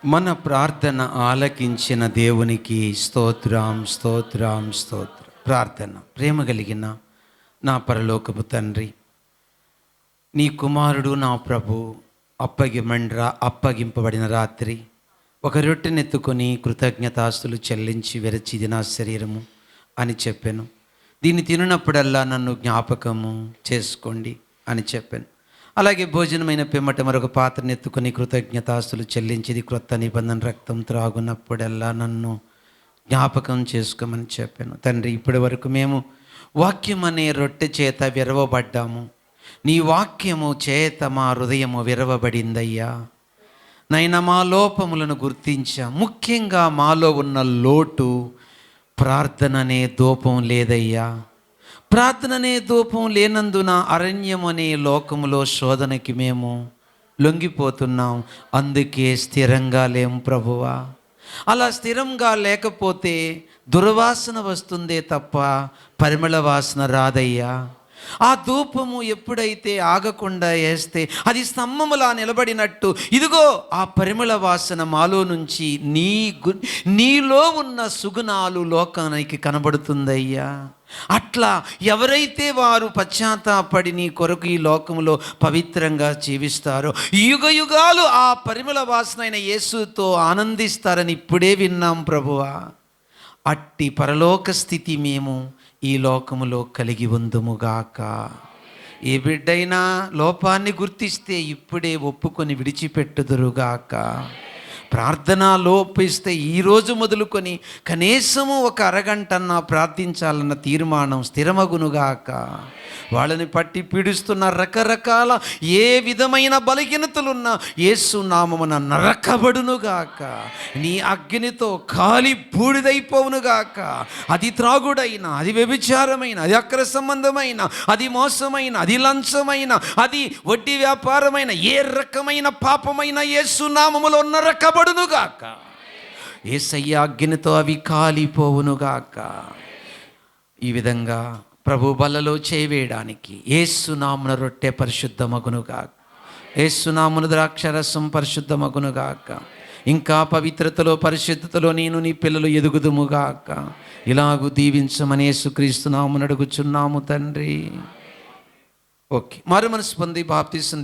మన ప్రార్థన ఆలకించిన దేవునికి స్తోత్రం. ప్రార్థన. ప్రేమ కలిగిన నా పరలోకపు తండ్రి, నీ కుమారుడు నా ప్రభు అప్పగింపబడిన రాత్రి ఒక రొట్టెనెత్తుకొని కృతజ్ఞతాస్తులు చెల్లించి విరచిది నా శరీరము అని చెప్పాను. దీన్ని తినప్పుడల్లా నన్ను జ్ఞాపకము చేసుకోండి అని చెప్పాను. అలాగే భోజనమైన పిమ్మట మరొక పాత్రను ఎత్తుకొని కృతజ్ఞతాస్తులు చెల్లించి క్రొత్త నిబంధన రక్తం త్రాగునప్పుడల్లా నన్ను జ్ఞాపకం చేసుకోమని చెప్పాను. తండ్రి, ఇప్పటి వరకు మేము వాక్యం అనే రొట్టె చేత విరవబడ్డాము. నీ వాక్యము చేత మా హృదయము విరవబడిందయ్యా. నైనా మా లోపములను గుర్తించా. ముఖ్యంగా మాలో ఉన్న లోటు ప్రార్థన అనే ధూపం లేదయ్యా. ప్రార్థన అనే ధూపం లేనందున అరణ్యం అనే లోకములో శోధనకి మేము లొంగిపోతున్నాం. అందుకే స్థిరంగా లేము ప్రభువా. అలా స్థిరంగా లేకపోతే దుర్వాసన వస్తుందే తప్ప పరిమళ వాసన రాదయ్యా. ఆ ధూపము ఎప్పుడైతే ఆగకుండా వేస్తే అది స్తంభములా నిలబడినట్టు ఇదిగో ఆ పరిమళ వాసన మాలో నుంచి నీలో ఉన్న సుగుణాలు లోకానికి కనబడుతుందయ్యా. అట్లా ఎవరైతే వారు పశ్చాత్తాపడి నీ కొరకు ఈ లోకములో పవిత్రంగా జీవిస్తారో యుగ యుగాలు ఆ పరిమళ వాసన అయిన యేసుతో ఆనందిస్తారని ఇప్పుడే విన్నాం ప్రభువా. అట్టి పరలోక స్థితి మేము ఈ లోకములో కలిగి ఉందుముగాక. ఏ బిడ్డైనా లోపాన్ని గుర్తిస్తే ఇప్పుడే ఒప్పుకొని విడిచిపెట్టుదురుగాక. ప్రార్థన లోపిస్తే ఈరోజు మొదలుకొని కనీసము ఒక అరగంటన్నా ప్రార్థించాలన్న తీర్మానం స్థిరమగునుగాక. వాళ్ళని పట్టి పీడిస్తున్న రకరకాల ఏ విధమైన బలహీనతలున్నా యేసు నామమున నరకబడునుగాక. నీ అగ్నితో కాలి బూడిదైపోవునుగాక. అది త్రాగుడైన, అది వ్యభిచారమైన, అది అక్ర సంబంధమైన, అది మోసమైన, అది లంచమైన, అది వడ్డీ వ్యాపారమైన, ఏ రకమైన పాపమైన యేసు నామములో నరకబడునుగాక. యేసయ్య అగ్నితో అవి కాలిపోవునుగాక. ఈ విధంగా ప్రభు బలలో చేయవేయడానికి యేసునామమున రొట్టె పరిశుద్ధమగునుగాక. యేసునామమున ద్రాక్షరసం పరిశుద్ధమగునుగాక. ఇంకా పవిత్రతలో పరిశుద్ధతలో నేను నీ పిల్లలు ఎదుగుదుముగాక. ఇలాగూ దీవించమని యేసుక్రీస్తు నామమున అడుగుచున్నాము తండ్రి. ఓకే, మారు మనసు పొంది బాప్తిసం